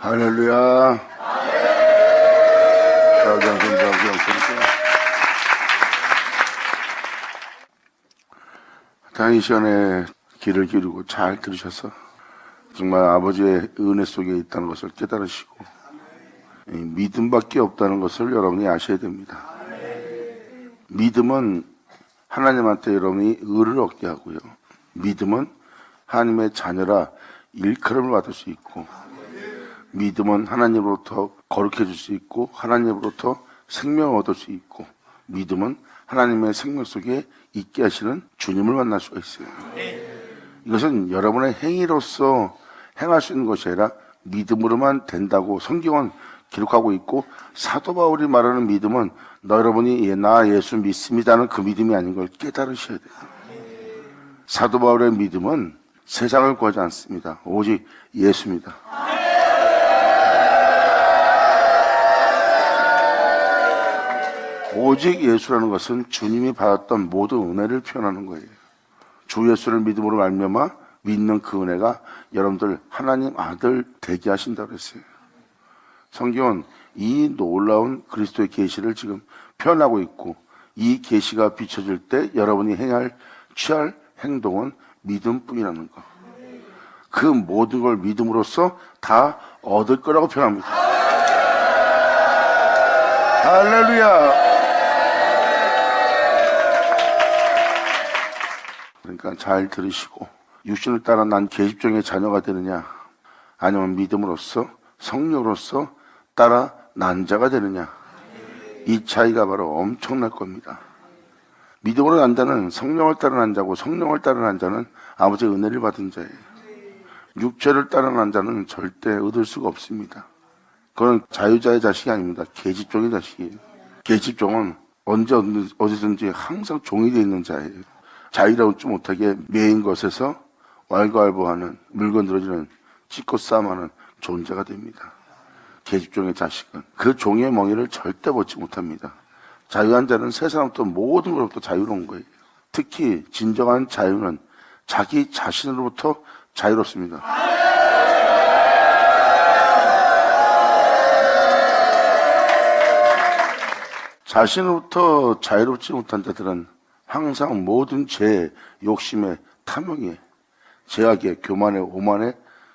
할렐루야. 다음 시간에 귀를 기울이고 잘 들으셔서 정말 아버지의 은혜 속에 있다는 것을 깨달으시고 믿음밖에 없다는 것을 여러분이 아셔야 됩니다. 믿음은 하나님한테 여러분이 의를 얻게 하고요. 믿음은 하나님의 자녀라 일컬음을 받을 수 있고, 믿음은 하나님으로부터 거룩해 줄 수 있고, 하나님으로부터 생명을 얻을 수 있고, 믿음은 하나님의 생명 속에 있게 하시는 주님을 만날 수가 있어요. 이것은 여러분의 행위로서 행할 수 있는 것이 아니라 믿음으로만 된다고 성경은 기록하고 있고, 사도 바울이 말하는 믿음은 여러분이 나 예수 믿습니다는 그 믿음이 아닌 걸 깨달으셔야 돼요. 사도 바울의 믿음은 세상을 구하지 않습니다. 오직 예수입니다. 오직 예수라는 것은 주님이 받았던 모든 은혜를 표현하는 거예요. 주 예수를 믿음으로 말미암아 믿는 그 은혜가 여러분들 하나님 아들 되게 하신다고 했어요. 성경은 이 놀라운 그리스도의 계시를 지금 표현하고 있고, 이 계시가 비춰질 때 여러분이 취할 행동은 믿음뿐이라는 거. 그 모든 걸 믿음으로써 다 얻을 거라고 표현합니다. 할렐루야. 그러니까 잘 들으시고, 육신을 따라 난 계집종의 자녀가 되느냐, 아니면 믿음으로써 성령으로서 따라 난 자가 되느냐, 이 차이가 바로 엄청날 겁니다. 믿음으로 난 자는 성령을 따라 난 자고, 성령을 따라 난 자는 아버지의 은혜를 받은 자예요. 육체를 따라 난 자는 절대 얻을 수가 없습니다. 그건 자유자의 자식이 아닙니다. 계집종의 자식이에요. 계집종은 언제 어디든지 항상 종이 되어 있는 자예요. 자유롭지 못하게 매인 것에서 왈가왈부하는, 물건 들어주는, 찢고 싸움하는 존재가 됩니다. 계집종의 자식은 그 종의 멍에를 절대 벗지 못합니다. 자유한 자는 세상부터 모든 것부터 자유로운 거예요. 특히 진정한 자유는 자기 자신으로부터 자유롭습니다. 자신으로부터 자유롭지 못한 자들은 항상 모든 죄, 욕심에, 탐욕에, 죄악에, 교만에, 오만에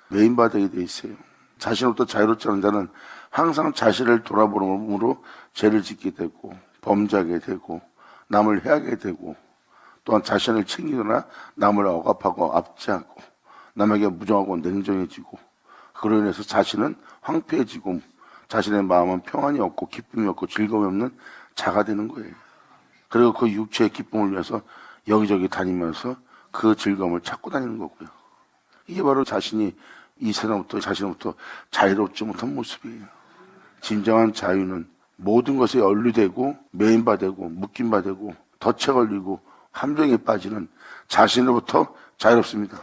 메인바되게 돼 있어요. 자신으로부터 자유롭지 않은 자는 항상 자신을 돌아보므로 죄를 짓게 되고, 범죄하게 되고, 남을 해하게 되고, 또한 자신을 챙기거나 남을 억압하고 압제하고, 남에게 무정하고 냉정해지고, 그로 인해서 자신은 황폐해지고, 자신의 마음은 평안이 없고 기쁨이 없고 즐거움이 없는 자가 되는 거예요. 그리고 그 육체의 기쁨을 위해서 여기저기 다니면서 그 즐거움을 찾고 다니는 거고요. 이게 바로 자신이 이 세상부터 자신부터 자유롭지 못한 모습이에요. 진정한 자유는 모든 것에 연루되고 메인바되고 묶임바되고 덫에 걸리고 함정에 빠지는 자신으로부터 자유롭습니다.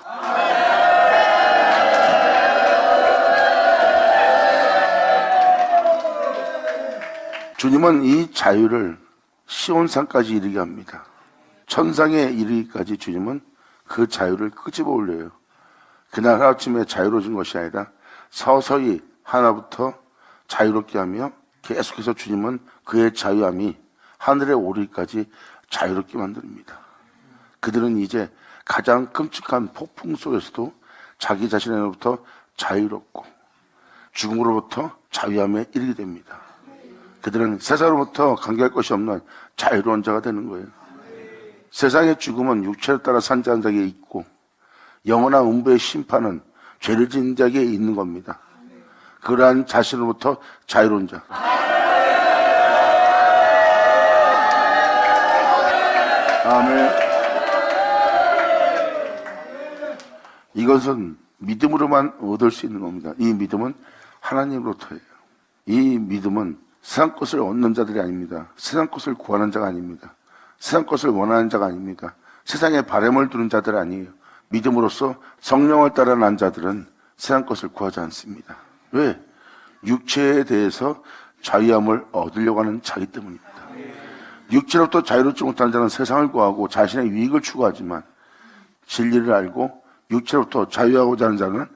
주님은 이 자유를 시온산까지 이르게 합니다. 천상에 이르기까지 주님은 그 자유를 끄집어 올려요. 그날 아침에 자유로워진 것이 아니라 서서히 하나부터 자유롭게 하며 계속해서 주님은 그의 자유함이 하늘에 오르기까지 자유롭게 만듭니다. 그들은 이제 가장 끔찍한 폭풍 속에서도 자기 자신으로부터 자유롭고 죽음으로부터 자유함에 이르게 됩니다. 그들은 세상으로부터 관계할 것이 없는 자유로운 자가 되는 거예요. 세상의 죽음은 육체를 따라 산 자에게 있고, 영원한 음부의 심판은 죄를 지은 자에게 있는 겁니다. 그러한 자신으로부터 자유로운 자. 아멘. 이것은 믿음으로만 얻을 수 있는 겁니다. 이 믿음은 하나님으로부터예요. 이 믿음은 세상 것을 얻는 자들이 아닙니다. 세상 것을 구하는 자가 아닙니다. 세상 것을 원하는 자가 아닙니다. 세상에 바람을 두는 자들 아니에요. 믿음으로써 성령을 따라 난 자들은 세상 것을 구하지 않습니다. 왜? 육체에 대해서 자유함을 얻으려고 하는 자기 때문입니다. 육체로부터 자유롭지 못한 자는 세상을 구하고 자신의 유익을 추구하지만, 진리를 알고 육체로부터 자유하고자 하는 자는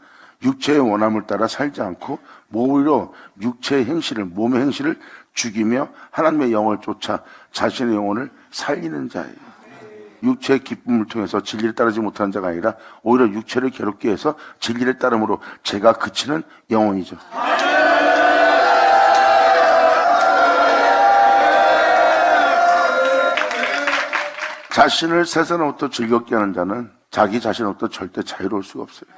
육체의 원함을 따라 살지 않고 오히려 육체의 행실을, 몸의 행실을 죽이며 하나님의 영을 쫓아 자신의 영혼을 살리는 자예요. 육체의 기쁨을 통해서 진리를 따르지 못하는 자가 아니라 오히려 육체를 괴롭게 해서 진리를 따름으로 죄가 그치는 영혼이죠. 자신을 세상으로부터 즐겁게 하는 자는 자기 자신으로부터 절대 자유로울 수가 없어요.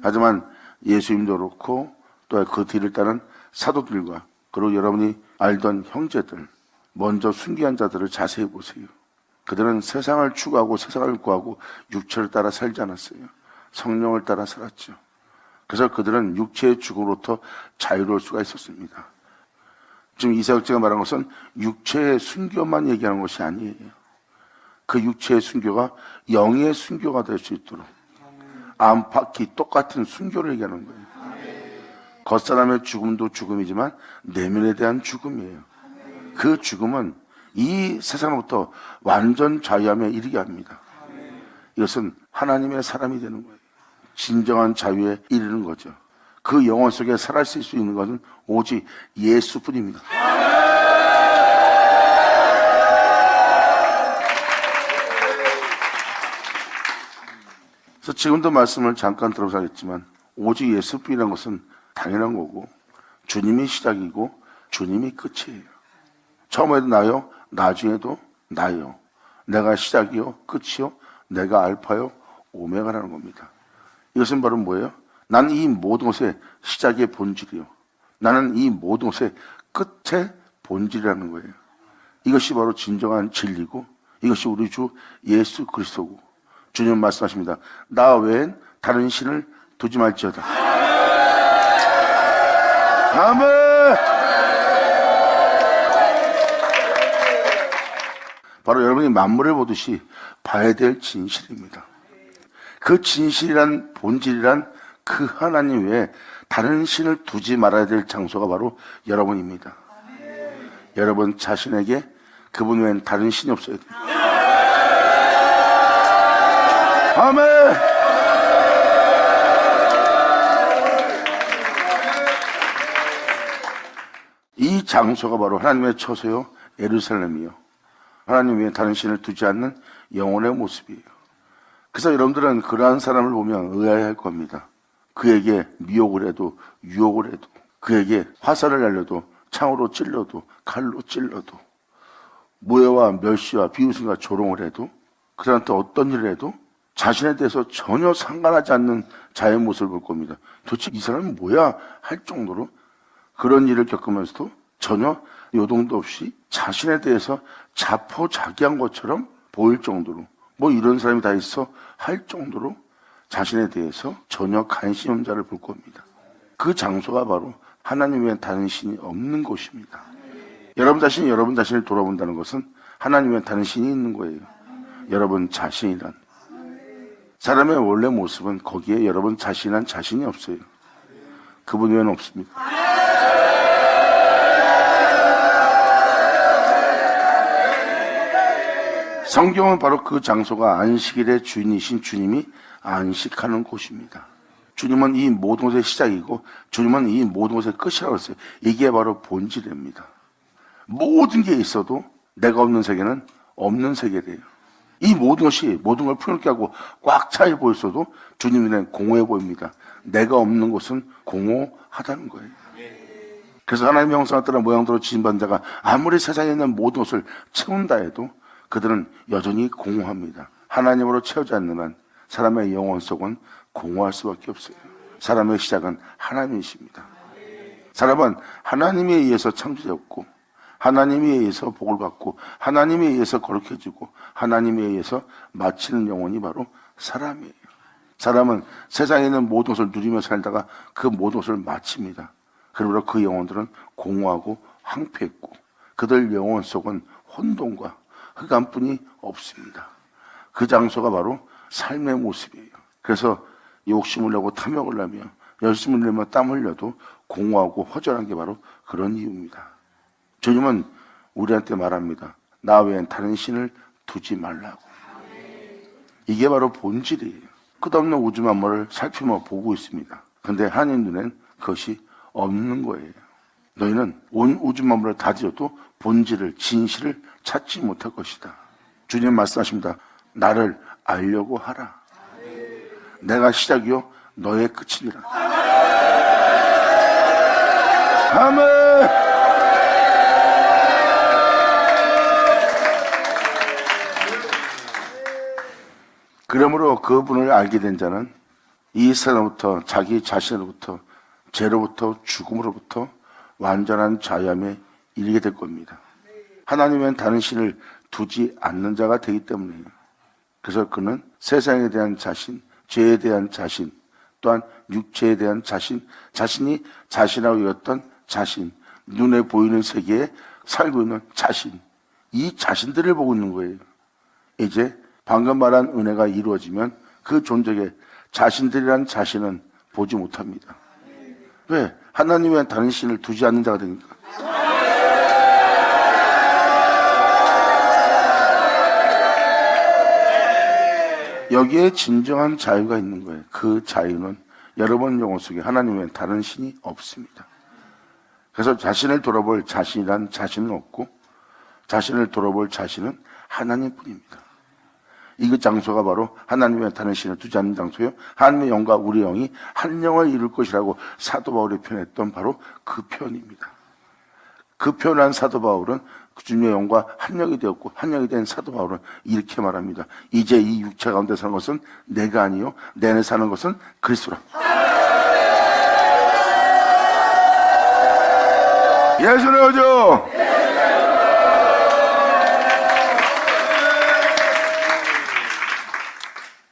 하지만 예수님도 그렇고 또 그 뒤를 따른 사도들과 그리고 여러분이 알던 형제들, 먼저 순교한 자들을 자세히 보세요. 그들은 세상을 추구하고 세상을 구하고 육체를 따라 살지 않았어요. 성령을 따라 살았죠. 그래서 그들은 육체의 죽음으로부터 자유로울 수가 있었습니다. 지금 이사역자가 말한 것은 육체의 순교만 얘기하는 것이 아니에요. 그 육체의 순교가 영의 순교가 될 수 있도록 안팎이 똑같은 순교를 얘기하는 거예요. 겉사람의 죽음도 죽음이지만 내면에 대한 죽음이에요. 그 죽음은 이 세상으로부터 완전 자유함에 이르게 합니다. 이것은 하나님의 사람이 되는 거예요. 진정한 자유에 이르는 거죠. 그 영혼 속에 살아있을 수 있는 것은 오직 예수뿐입니다. 그래서 지금도 말씀을 잠깐 들어서 하겠지만 오직 예수뿐이라는 것은 당연한 거고 주님이 시작이고 주님이 끝이에요. 처음에도 나요, 나중에도 나요. 내가 시작이요, 끝이요, 내가 알파요, 오메가라는 겁니다. 이것은 바로 뭐예요? 나는 이 모든 것의 시작의 본질이요. 나는 이 모든 것의 끝의 본질이라는 거예요. 이것이 바로 진정한 진리고 이것이 우리 주 예수 그리스도고 주님 말씀하십니다. 나 외엔 다른 신을 두지 말지어다. 아멘. 바로 여러분이 만물을 보듯이 봐야 될 진실입니다. 그 진실이란 본질이란 그 하나님 외에 다른 신을 두지 말아야 될 장소가 바로 여러분입니다. 여러분 자신에게 그분 외엔 다른 신이 없어야 돼요. 아멘. 이 장소가 바로 하나님의 처소요 예루살렘이요. 하나님 외에 다른 신을 두지 않는 영혼의 모습이에요. 그래서 여러분들은 그러한 사람을 보면 의아해할 겁니다. 그에게 미혹을 해도 유혹을 해도 그에게 화살을 날려도 창으로 찔러도 칼로 찔러도 모해와 멸시와 비웃음과 조롱을 해도 그 사람한테 어떤 일을 해도 자신에 대해서 전혀 상관하지 않는 자의 모습을 볼 겁니다. 도대체 이 사람은 뭐야 할 정도로 그런 일을 겪으면서도 전혀 요동도 없이 자신에 대해서 자포자기한 것처럼 보일 정도로 뭐 이런 사람이 다 있어 할 정도로 자신에 대해서 전혀 관심 없는 자를 볼 겁니다. 그 장소가 바로 하나님 외에 다른 신이 없는 곳입니다. 여러분 자신을 돌아본다는 것은 하나님 외에 다른 신이 있는 거예요. 여러분 자신이란 사람의 원래 모습은 거기에 여러분 자신이란 자신이 없어요. 그분 외에는 없습니다. 성경은 바로 그 장소가 안식일의 주인이신 주님이 안식하는 곳입니다. 주님은 이 모든 것의 시작이고 주님은 이 모든 것의 끝이라고 했어요. 이게 바로 본질입니다. 모든 게 있어도 내가 없는 세계는 없는 세계래요. 이 모든 걸 풀게 하고 꽉 차 보였어도 주님은 공허해 보입니다. 내가 없는 곳은 공허하다는 거예요. 그래서 하나님의 형상을 따라 모양대로 지음받은 자가 아무리 세상에 있는 모든 것을 채운다 해도 그들은 여전히 공허합니다. 하나님으로 채우지 않는 한 사람의 영혼 속은 공허할 수밖에 없어요. 사람의 시작은 하나님이십니다. 사람은 하나님에 의해서 창조되었고 하나님에 의해서 복을 받고 하나님에 의해서 거룩해지고 하나님에 의해서 마치는 영혼이 바로 사람이에요. 사람은 세상에 있는 모든 것을 누리며 살다가 그 모든 것을 마칩니다. 그러므로 그 영혼들은 공허하고 황폐했고 그들 영혼 속은 혼돈과 흑암뿐이 없습니다. 그 장소가 바로 삶의 모습이에요. 그래서 욕심을 내고 탐욕을 내며 열심을 내며 땀 흘려도 공허하고 허전한 게 바로 그런 이유입니다. 주님은 우리한테 말합니다. 나 외엔 다른 신을 두지 말라고. 이게 바로 본질이에요. 끝없는 우주 만물을 살피며 보고 있습니다. 근데 하나님 눈엔 그것이 없는 거예요. 너희는 온 우주 만물을 다 뒤져도 본질을, 진실을 찾지 못할 것이다. 주님 말씀하십니다. 나를 알려고 하라. 내가 시작이요 너의 끝이니라. 아멘. 그러므로 그분을 알게 된 자는 이 세상부터 자기 자신으로부터 죄로부터 죽음으로부터 완전한 자유함에 이르게 될 겁니다. 하나님은 다른 신을 두지 않는 자가 되기 때문이에요. 그래서 그는 세상에 대한 자신, 죄에 대한 자신, 또한 육체에 대한 자신, 자신이 자신하고 여겼던 자신, 눈에 보이는 세계에 살고 있는 자신, 이 자신들을 보고 있는 거예요. 이제 방금 말한 은혜가 이루어지면 그 존재에 자신들이란 자신은 보지 못합니다. 왜? 하나님의 다른 신을 두지 않는 자가 되니까. 여기에 진정한 자유가 있는 거예요. 그 자유는 여러분 영혼 속에 하나님의 다른 신이 없습니다. 그래서 자신을 돌아볼 자신이란 자신은 없고 자신을 돌아볼 자신은 하나님뿐입니다. 이 장소가 바로 하나님의 다른 신을 두지 않는 장소요. 하나님의 영과 우리 영이 한 영을 이룰 것이라고 사도 바울이 표현했던 바로 그 표현입니다. 그 표현한 사도 바울은 주님의 영과 한 영이 되었고 한 영이 된 사도 바울은 이렇게 말합니다. 이제 이 육체 가운데 사는 것은 내가 아니요 내 안에 사는 것은 그리스도라. 예수는 오죠.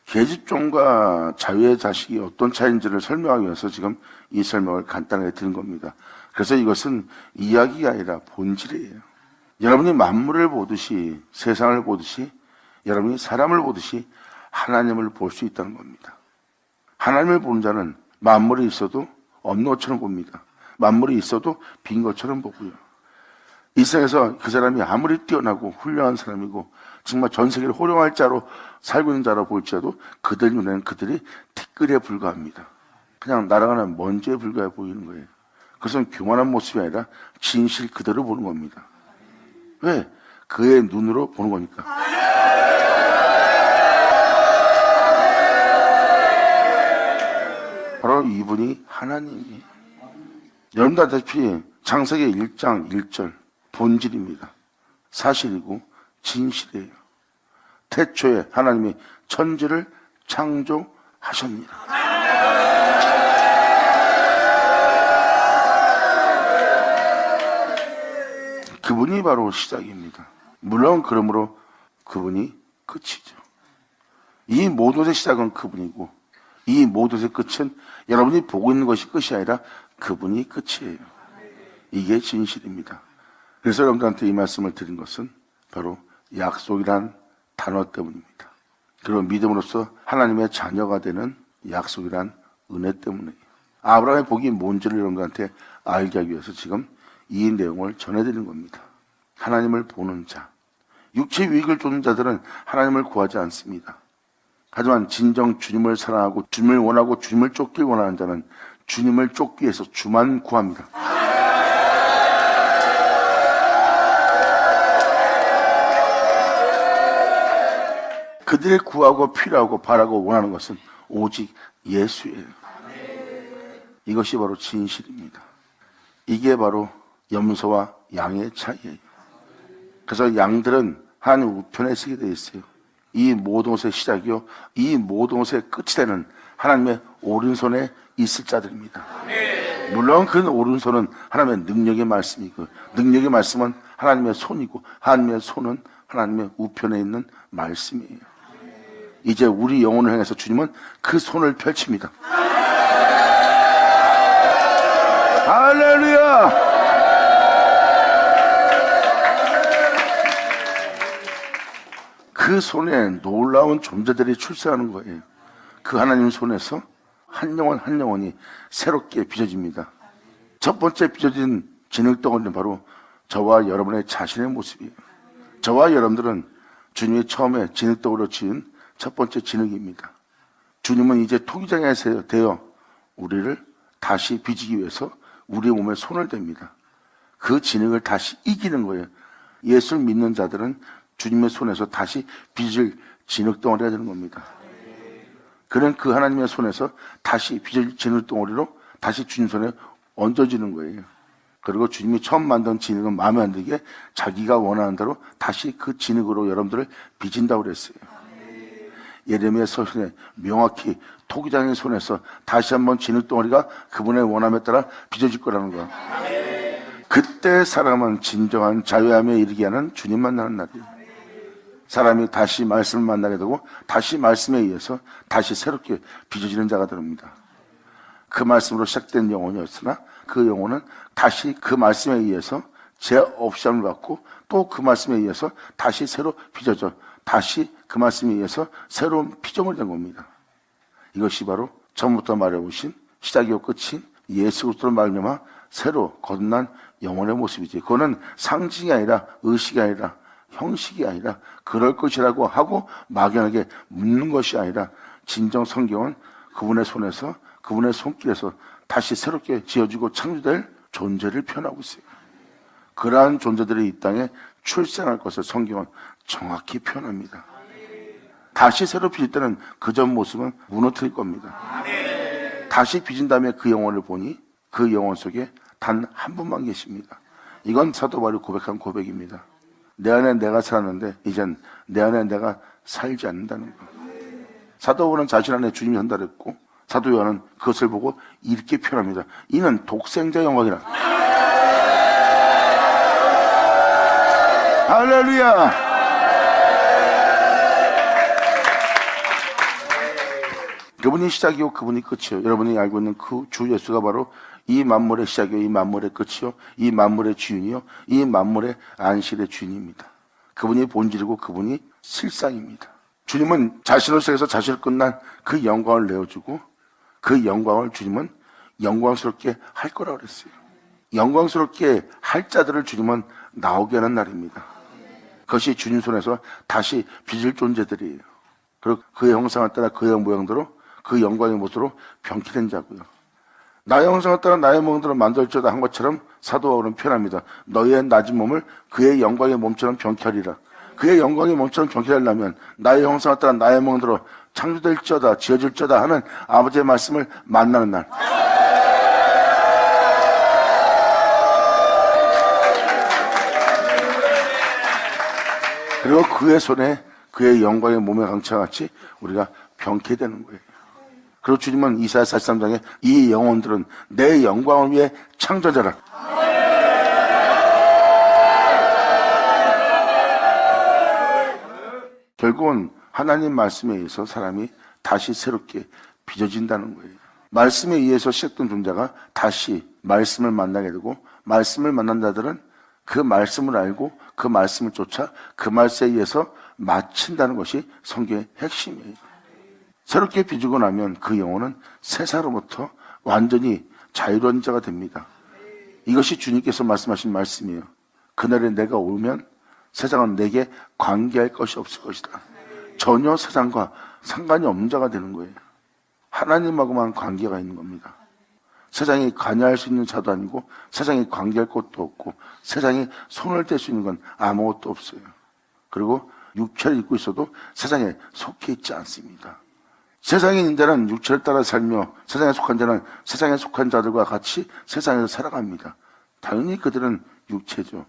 계집종과 자유의 자식이 어떤 차이인지를 설명하기 위해서 지금 이 설명을 간단하게 드린 겁니다. 그래서 이것은 이야기가 아니라 본질이에요. 여러분이 만물을 보듯이 세상을 보듯이 여러분이 사람을 보듯이 하나님을 볼 수 있다는 겁니다. 하나님을 보는 자는 만물이 있어도 없는 것처럼 봅니다. 만물이 있어도 빈 것처럼 보고요. 이 세상에서 그 사람이 아무리 뛰어나고 훌륭한 사람이고 정말 전 세계를 호령할 자로 살고 있는 자로 볼지라도 그들 눈에는 그들이 티끌에 불과합니다. 그냥 날아가는 먼지에 불과해 보이는 거예요. 그것은 교만한 모습이 아니라 진실 그대로 보는 겁니다. 왜? 그의 눈으로 보는 거니까. 바로 이분이 하나님이에요. 여러분도 알다시피 창세기 1장 1절 본질입니다. 사실이고 진실이에요. 태초에 하나님이 천지를 창조하셨습니다. 그분이 바로 시작입니다. 물론 그러므로 그분이 끝이죠. 이 모든 것의 시작은 그분이고 이 모든 것의 끝은 여러분이 보고 있는 것이 끝이 아니라 그분이 끝이에요. 이게 진실입니다. 그래서 여러분들한테 이 말씀을 드린 것은 바로 약속이란 단어 때문입니다. 그리고 믿음으로써 하나님의 자녀가 되는 약속이란 은혜 때문이에요. 아브라함의 복이 뭔지를 여러분들한테 알게 하기 위해서 지금 이 내용을 전해드리는 겁니다. 하나님을 보는 자, 육체 유익을 쫓는 자들은 하나님을 구하지 않습니다. 하지만 진정 주님을 사랑하고 주님을 원하고 주님을 쫓길 원하는 자는 주님을 쫓기 위해서 주만 구합니다. 그들이 구하고 필요하고 바라고 원하는 것은 오직 예수예요. 이것이 바로 진실입니다. 이게 바로 염소와 양의 차이예요. 그래서 양들은 하나님 우편에 쓰게 되어 있어요. 이 모든 것의 시작이요, 이 모든 것의 끝이 되는 하나님의 오른손에 있을 자들입니다. 물론 그 오른손은 하나님의 능력의 말씀이고, 능력의 말씀은 하나님의 손이고, 하나님의 손은 하나님의 우편에 있는 말씀이에요. 이제 우리 영혼을 향해서 주님은 그 손을 펼칩니다. 할렐루야! 그 손에 놀라운 존재들이 출세하는 거예요. 그 하나님 손에서 한 영혼 한 영혼이 새롭게 빚어집니다. 첫 번째 빚어진 진흙덩어리는 바로 저와 여러분의 자신의 모습이에요. 저와 여러분들은 주님이 처음에 진흙덩어리로 지은 첫 번째 진흙입니다. 주님은 이제 토기장에 되어 우리를 다시 빚기 위해서 우리 몸에 손을 댑니다. 그 진흙을 다시 이기는 거예요. 예수를 믿는 자들은 주님의 손에서 다시 빚을 진흙덩어리가 되는 겁니다. 그는 그 하나님의 손에서 다시 빚을 진흙덩어리로 다시 주님 손에 얹어지는 거예요. 그리고 주님이 처음 만든 진흙은 마음에 안 들게 자기가 원하는 대로 다시 그 진흙으로 여러분들을 빚인다고 그랬어요. 예레미야 서신에 명확히 토기장의 손에서 다시 한번 진흙덩어리가 그분의 원함에 따라 빚어질 거라는 거예요. 그때 사람은 진정한 자유함에 이르게 하는 주님 만나는 날이에요. 사람이 다시 말씀을 만나게 되고 다시 말씀에 의해서 다시 새롭게 빚어지는 자가 됩니다. 그 말씀으로 시작된 영혼이었으나 그 영혼은 다시 그 말씀에 의해서 죄 없이함을 받고 또 그 말씀에 의해서 다시 새로 빚어져 다시 그 말씀에 의해서 새로운 피조물이 된 겁니다. 이것이 바로 처음부터 말해오신 시작이요 끝인 예수 그리스도로 말미암아 새로 거듭난 영혼의 모습이지. 그거는 상징이 아니라 의식이 아니라 형식이 아니라 그럴 것이라고 하고 막연하게 묻는 것이 아니라 진정 성경은 그분의 손에서 그분의 손길에서 다시 새롭게 지어지고 창조될 존재를 표현하고 있어요. 그러한 존재들이 이 땅에 출생할 것을 성경은 정확히 표현합니다. 다시 새로 빚을 때는 그 전 모습은 무너뜨릴 겁니다. 다시 빚은 다음에 그 영혼을 보니 그 영혼 속에 단 한 분만 계십니다. 이건 사도 바울이 고백한 고백입니다. 내 안에 내가 살았는데 이젠 내 안에 내가 살지 않는다는 것. 사도 바울은 자신 안에 주님이 산다랬고 사도 요한은 그것을 보고 이렇게 표현합니다. 이는 독생자 영광이라. 할렐루야. 그분이 시작이요 그분이 끝이요. 여러분이 알고 있는 그 주 예수가 바로 이 만물의 시작이요 이 만물의 끝이요 이 만물의 주인이요 이 만물의 안식의 주인입니다. 그분이 본질이고 그분이 실상입니다. 주님은 자신을 시작해서 자신을 끝난 그 영광을 내어주고 그 영광을 주님은 영광스럽게 할 거라고 그랬어요. 영광스럽게 할 자들을 주님은 나오게 하는 날입니다. 그것이 주님 손에서 다시 빚을 존재들이에요. 그리고 그의 형상을 따라 그의 모양대로 그 영광의 모습으로 병기된 자고요. 나의 형상을 따라 나의 모양대로 만들어져다 한 것처럼 사도 바울은 표현합니다. 너희의 낮은 몸을 그의 영광의 몸처럼 병케하리라. 그의 영광의 몸처럼 병케하려면 나의 형상을 따라 나의 모양대로 창조될지어다 지어질지어다 하는 아버지의 말씀을 만나는 날. 그리고 그의 손에 그의 영광의 몸의 강체와 같이 우리가 병케 되는 거예요. 그리고 주님은 이사야 43장에 이 영혼들은 내 영광을 위해 창조자라. 결국은 하나님 말씀에 의해서 사람이 다시 새롭게 빚어진다는 거예요. 말씀에 의해서 시작된 존재가 다시 말씀을 만나게 되고 말씀을 만난 자들은 그 말씀을 알고 그 말씀을 쫓아 그 말씀에 의해서 마친다는 것이 성경의 핵심이에요. 새롭게 빚고 나면 그 영혼은 세상으로부터 완전히 자유로운 자가 됩니다. 이것이 주님께서 말씀하신 말씀이에요. 그날에 내가 오면 세상은 내게 관계할 것이 없을 것이다. 전혀 세상과 상관이 없는 자가 되는 거예요. 하나님하고만 관계가 있는 겁니다. 세상에 관여할 수 있는 자도 아니고 세상에 관계할 것도 없고 세상에 손을 댈 수 있는 건 아무것도 없어요. 그리고 육체를 입고 있어도 세상에 속해 있지 않습니다. 세상에 있는 자는 육체를 따라 살며 세상에 속한 자는 세상에 속한 자들과 같이 세상에서 살아갑니다. 당연히 그들은 육체죠.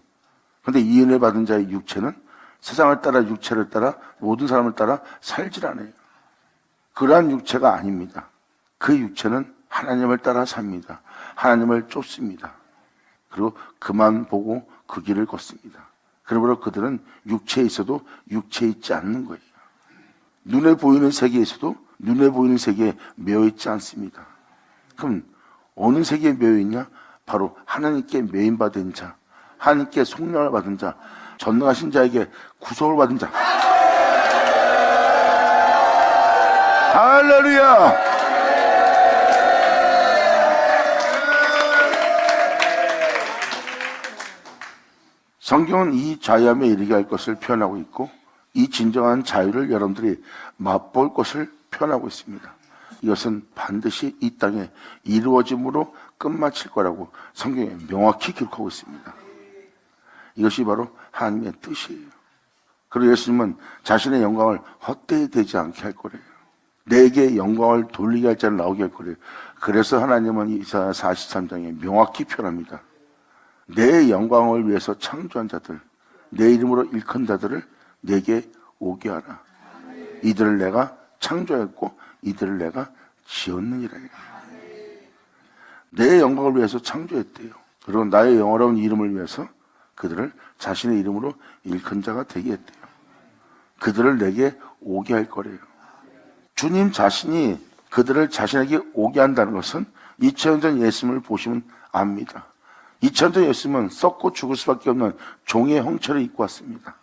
그런데 이 은혜 받은 자의 육체는 세상을 따라 육체를 따라 모든 사람을 따라 살질 않아요. 그러한 육체가 아닙니다. 그 육체는 하나님을 따라 삽니다. 하나님을 쫓습니다. 그리고 그만 보고 그 길을 걷습니다. 그러므로 그들은 육체에 있어도 육체에 있지 않는 거예요. 눈에 보이는 세계에서도 눈에 보이는 세계에 매여있지 않습니다. 그럼 어느 세계에 매여있냐? 바로 하나님께 매인받은 자, 하나님께 속량을 받은 자, 전능하신 자에게 구속을 받은 자. 할렐루야! 성경은 이 자유함에 이르게 할 것을 표현하고 있고 이 진정한 자유를 여러분들이 맛볼 것을 표현하고 있습니다. 이것은 반드시 이 땅에 이루어짐으로 끝마칠 거라고 성경에 명확히 기록하고 있습니다. 이것이 바로 하나님의 뜻이에요. 그리고 예수님은 자신의 영광을 헛되이 되지 않게 할 거래요. 내게 영광을 돌리게 할 자를 나오게 할 거래요. 그래서 하나님은 이사야 43장에 명확히 표현합니다. 내 영광을 위해서 창조한 자들, 내 이름으로 일컫는 자들을 내게 오게 하라. 이들을 내가 창조했고 이들을 내가 지었느니라. 내 영광을 위해서 창조했대요. 그리고 나의 영원한 이름을 위해서 그들을 자신의 이름으로 일컫는 자가 되게 했대요. 그들을 내게 오게 할 거래요. 주님 자신이 그들을 자신에게 오게 한다는 것은 2000년 전 예수님을 보시면 압니다. 2000년 전 예수님은 썩고 죽을 수밖에 없는 종의 형체를 입고 왔습니다.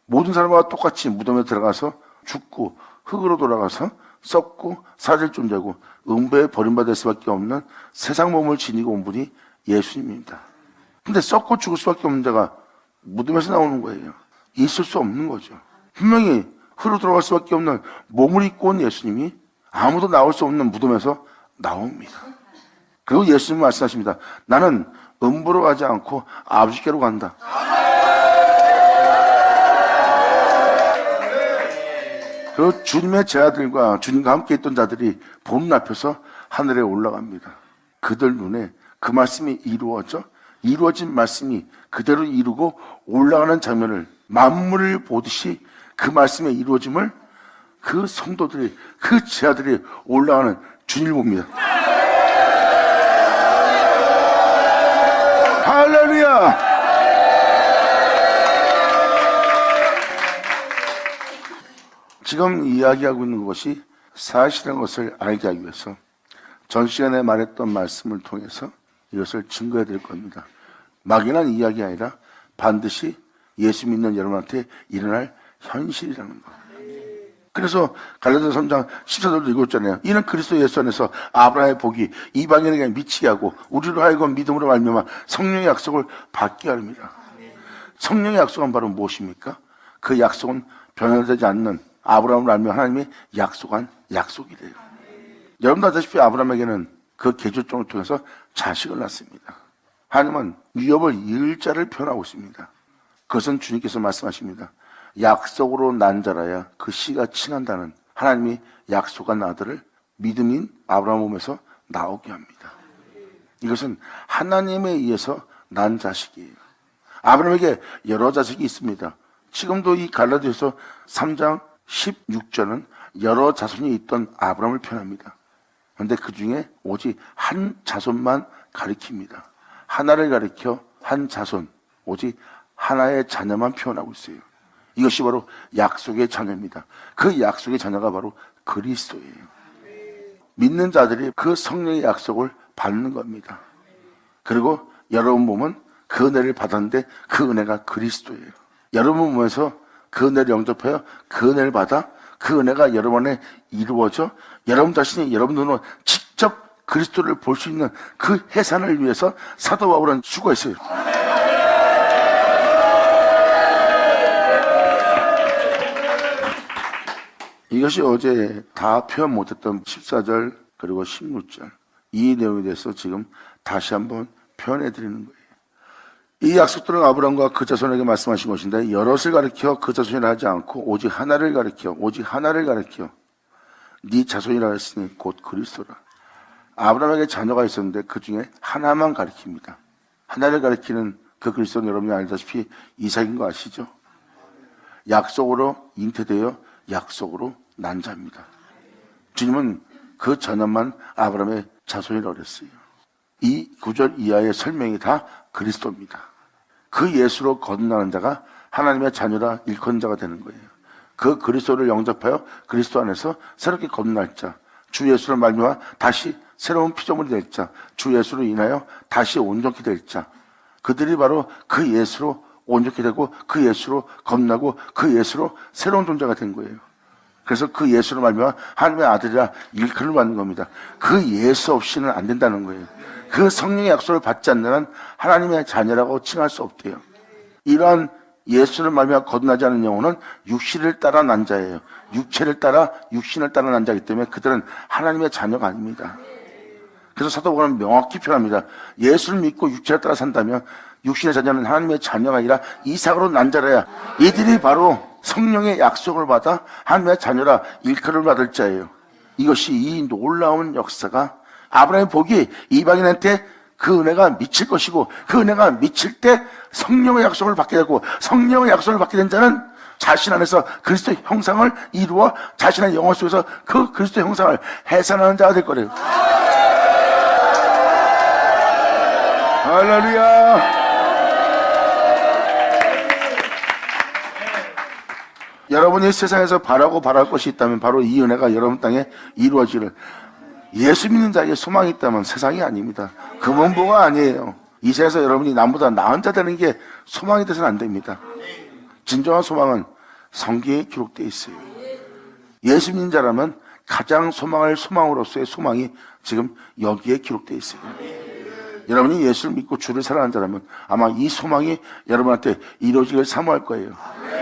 모든 사람과 똑같이 무덤에 들어가서 죽고 흙으로 돌아가서 썩고 사라질 존재고 음부에 버림받을 수밖에 없는 세상 몸을 지니고 온 분이 예수님입니다. 근데 썩고 죽을 수밖에 없는 자가 무덤에서 나오는 거예요. 있을 수 없는 거죠. 분명히 흙으로 돌아갈 수밖에 없는 몸을 입고 온 예수님이 아무도 나올 수 없는 무덤에서 나옵니다. 그리고 예수님은 말씀하십니다. 나는 음부로 가지 않고 아버지께로 간다. 그리고 주님의 제자들과 주님과 함께 있던 자들이 보는 앞에서 하늘에 올라갑니다. 그들 눈에 그 말씀이 이루어진 말씀이 그대로 이루고 올라가는 장면을 만물을 보듯이 그 말씀의 이루어짐을 그 성도들이, 그 제자들이 올라가는 주님을 봅니다. 할렐루야! 지금 이야기하고 있는 것이 사실인 것을 알게 하기 위해서 전 시간에 말했던 말씀을 통해서 이것을 증거해 드릴 겁니다. 막연한 이야기 아니라 반드시 예수 믿는 여러분한테 일어날 현실이라는 것. 그래서 갈라디아서 3장 14절도 읽었잖아요. 이는 그리스도 예수 안에서 아브라함의 복이 이방인에게 미치게 하고 우리로 하여금 믿음으로 말미암아 성령의 약속을 받게 하렵니다. 성령의 약속은 바로 무엇입니까? 그 약속은 변화되지 않는 아브라함을 알며 하나님이 약속한 약속이래요. 여러분도 아시다시피 아브라함에게는 그 계절종을 통해서 자식을 낳습니다. 하나님은 유업을 이을 자를 표현하고 있습니다. 그것은 주님께서 말씀하십니다. 약속으로 난 자라야 그 씨가 칭한다는 하나님이 약속한 아들을 믿음인 아브라함 몸에서 나오게 합니다. 이것은 하나님에 의해서 난 자식이에요. 아브라함에게 여러 자식이 있습니다. 지금도 이 갈라디아서 3장 16절은 여러 자손이 있던 아브라함을 표현합니다. 그런데 그 중에 오직 한 자손만 가리킵니다. 하나를 가리켜 한 자손, 오직 하나의 자녀만 표현하고 있어요. 이것이 바로 약속의 자녀입니다. 그 약속의 자녀가 바로 그리스도예요. 믿는 자들이 그 성령의 약속을 받는 겁니다. 그리고 여러분 몸은 그 은혜를 받았는데 그 은혜가 그리스도예요. 여러분 몸에서 그 은혜를 영접하여 그 은혜를 받아 그 은혜가 여러분 안에 이루어져 여러분 자신이 여러분 눈으로 직접 그리스도를 볼 수 있는 그 해산을 위해서 사도 바울은 수고했어요. 이것이 어제 다 표현 못했던 14절 그리고 16절 이 내용에 대해서 지금 다시 한번 표현해 드리는 거예요. 이 약속들은 아브라함과 그 자손에게 말씀하신 것인데 여럿을 가리켜 그 자손이라 하지 않고 오직 하나를 가리켜 네 자손이라 했으니 곧 그리스도라. 아브라함에게 자녀가 있었는데 그 중에 하나만 가리킵니다. 하나를 가리키는 그 그리스도는 여러분이 알다시피 이삭인 거 아시죠? 약속으로 잉태되어 약속으로 난 자입니다. 주님은 그 자녀만 아브라함의 자손이라고 그랬어요. 이 구절 이하의 설명이 다 그리스도입니다. 그 예수로 거듭나는 자가 하나님의 자녀라 일컫는 자가 되는 거예요. 그 그리스도를 영접하여 그리스도 안에서 새롭게 거듭날 자, 주 예수를 말미암아 다시 새로운 피조물이 될 자, 주 예수로 인하여 다시 온전히 될 자, 그들이 바로 그 예수로 온전히 되고 그 예수로 거듭나고 그 예수로 새로운 존재가 된 거예요. 그래서 그 예수로 말미암아 하나님의 아들이라 일컬음을 받는 겁니다. 그 예수 없이는 안 된다는 거예요. 그 성령의 약속을 받지 않는 한 하나님의 자녀라고 칭할 수 없대요. 이러한 예수를 말미암아 거듭나지 않은 영혼은 육신을 따라 난 자예요. 육체를 따라 육신을 따라 난 자이기 때문에 그들은 하나님의 자녀가 아닙니다. 그래서 사도복음은 명확히 표현합니다. 예수를 믿고 육체를 따라 산다면 육신의 자녀는 하나님의 자녀가 아니라 이삭으로 난 자라야 이들이 바로 성령의 약속을 받아 하나님의 자녀라 일컬음을 받을 자예요. 이것이 이 놀라운 역사가 아브라함의 복이 이방인한테 그 은혜가 미칠 것이고 그 은혜가 미칠 때 성령의 약속을 받게 되고 성령의 약속을 받게 된 자는 자신 안에서 그리스도의 형상을 이루어 자신의 영혼 속에서 그 그리스도의 형상을 해산하는 자가 될 거래요. 할렐루야. 여러분이 세상에서 바라고 바랄 것이 있다면 바로 이 은혜가 여러분 땅에 이루어지를. 예수 믿는 자에게 소망이 있다면 세상이 아닙니다. 금은보가 아니에요. 이 세상에서 여러분이 남보다 나은 자 되는 게 소망이 돼서는 안 됩니다. 진정한 소망은 성경에 기록되어 있어요. 예수 믿는 자라면 가장 소망으로서의 소망이 지금 여기에 기록되어 있어요. 여러분이 예수를 믿고 주를 사랑하는 자라면 아마 이 소망이 여러분한테 이루어지길 사모할 거예요.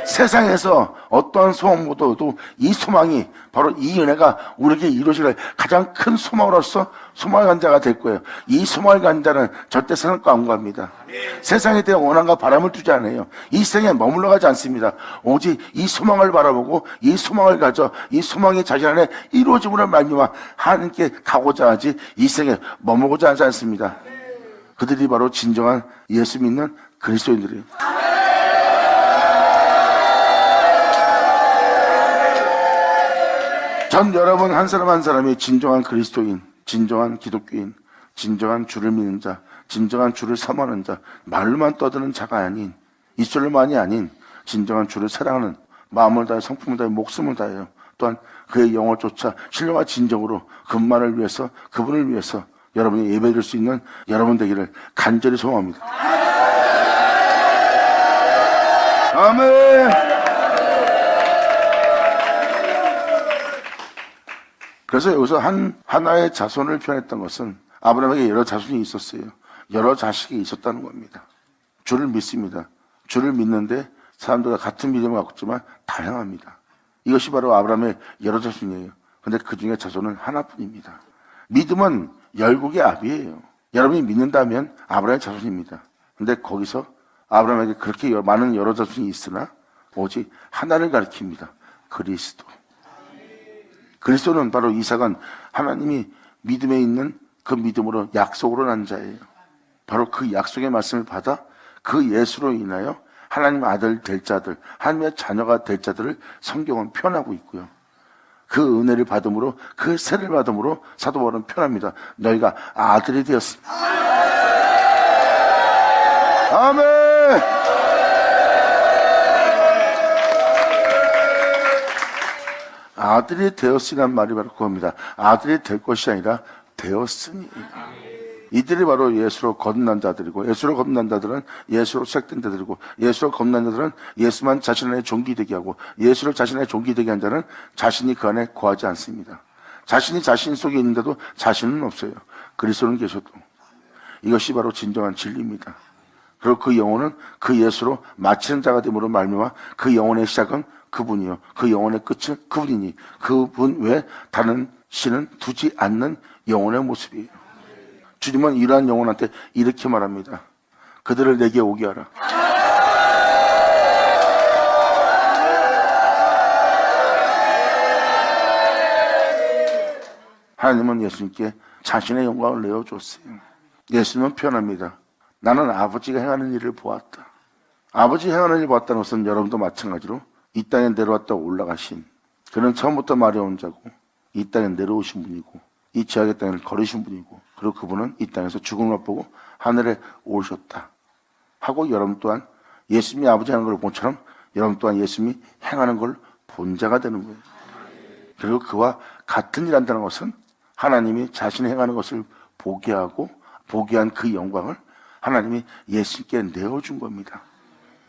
세상에서 어떠한 소망보다도 이 소망이 바로 이 은혜가 우리에게 이루어질 가장 큰 소망으로서 소망을 간 자가 될 거예요. 이 소망을 간 자는 절대 세상과 안 갑니다. 세상에 대한 원한과 바람을 두지 않아요. 이 세상에 머물러 가지 않습니다. 오직 이 소망을 바라보고 이 소망을 가져 이 소망이 자신 안에 이루어짐으로 말미암아 하나님께 가고자 하지 이 세상에 머물고자 하지 않습니다. 그들이 바로 진정한 예수 믿는 그리스도인들이에요. 전 여러분 한 사람 한 사람이 진정한 그리스도인, 진정한 기독교인, 진정한 주를 믿는 자, 진정한 주를 사모하는 자, 말로만 떠드는 자가 아닌, 입술로만이 아닌 진정한 주를 사랑하는 마음을 다해 성품을 다해 목숨을 다해요. 또한 그의 영을 쫓아 신령과 진정으로 그분만을 위해서 그분을 위해서 여러분이 예배드릴 수 있는 여러분 되기를 간절히 소망합니다. 아멘. 그래서 여기서 하나의 자손을 표현했던 것은 아브라함에게 여러 자손이 있었어요. 여러 자식이 있었다는 겁니다. 주를 믿습니다. 주를 믿는데 사람들과 같은 믿음을 갖고 있지만 다양합니다. 이것이 바로 아브라함의 여러 자손이에요. 그런데 그 중에 자손은 하나뿐입니다. 믿음은 열국의 압이에요. 여러분이 믿는다면 아브라함의 자손입니다. 그런데 거기서 아브라함에게 그렇게 많은 여러 자손이 있으나 오직 하나를 가리킵니다. 그리스도. 그리스도는 바로 이삭은 하나님이 믿음에 있는 그 믿음으로 약속으로 난 자예요. 바로 그 약속의 말씀을 받아 그 예수로 인하여 하나님 아들 될 자들, 하나님의 자녀가 될 자들을 성경은 표현하고 있고요. 그 은혜를 받음으로, 그 세를 받음으로 사도 바울은 표현합니다. 너희가 아들이 되었습니다. 아멘. 아들이 되었으란 말이 바로 그겁니다. 아들이 될 것이 아니라 되었으니. 이들이 바로 예수로 거듭난 자들이고, 예수로 거듭난 자들은 예수로 시작된 자들이고, 예수로 거듭난 자들은 예수만 자신 안에 존귀되게 하고, 예수를 자신 안에 존귀되게 한 자는 자신이 그 안에 거하지 않습니다. 자신이 자신 속에 있는데도 자신은 없어요. 그리스도는 계셔도. 이것이 바로 진정한 진리입니다. 그리고 그 영혼은 그 예수로 마치는 자가 됨으로 말미암아 그 영혼의 시작은 그분이요, 그 영혼의 끝은 그분이니 그분 외에 다른 신은 두지 않는 영혼의 모습이에요. 주님은 이러한 영혼한테 이렇게 말합니다. 그들을 내게 오게 하라. 하나님은 예수님께 자신의 영광을 내어줬어요. 예수님은 표현합니다. 나는 아버지가 행하는 일을 보았다. 아버지 행하는 일을 보았다는 것은 여러분도 마찬가지로 이 땅에 내려왔다 올라가신, 그는 처음부터 마려운 자고 이 땅에 내려오신 분이고 이 지하의 땅을 걸으신 분이고, 그리고 그분은 이 땅에서 죽음을 맛보고 하늘에 오르셨다 하고, 여러분 또한 예수님이 아버지 하는 걸 본 것처럼 여러분 또한 예수님이 행하는 걸 본 자가 되는 거예요. 그리고 그와 같은 일 한다는 것은 하나님이 자신이 행하는 것을 보게 하고 보게 한 그 영광을 하나님이 예수님께 내어준 겁니다.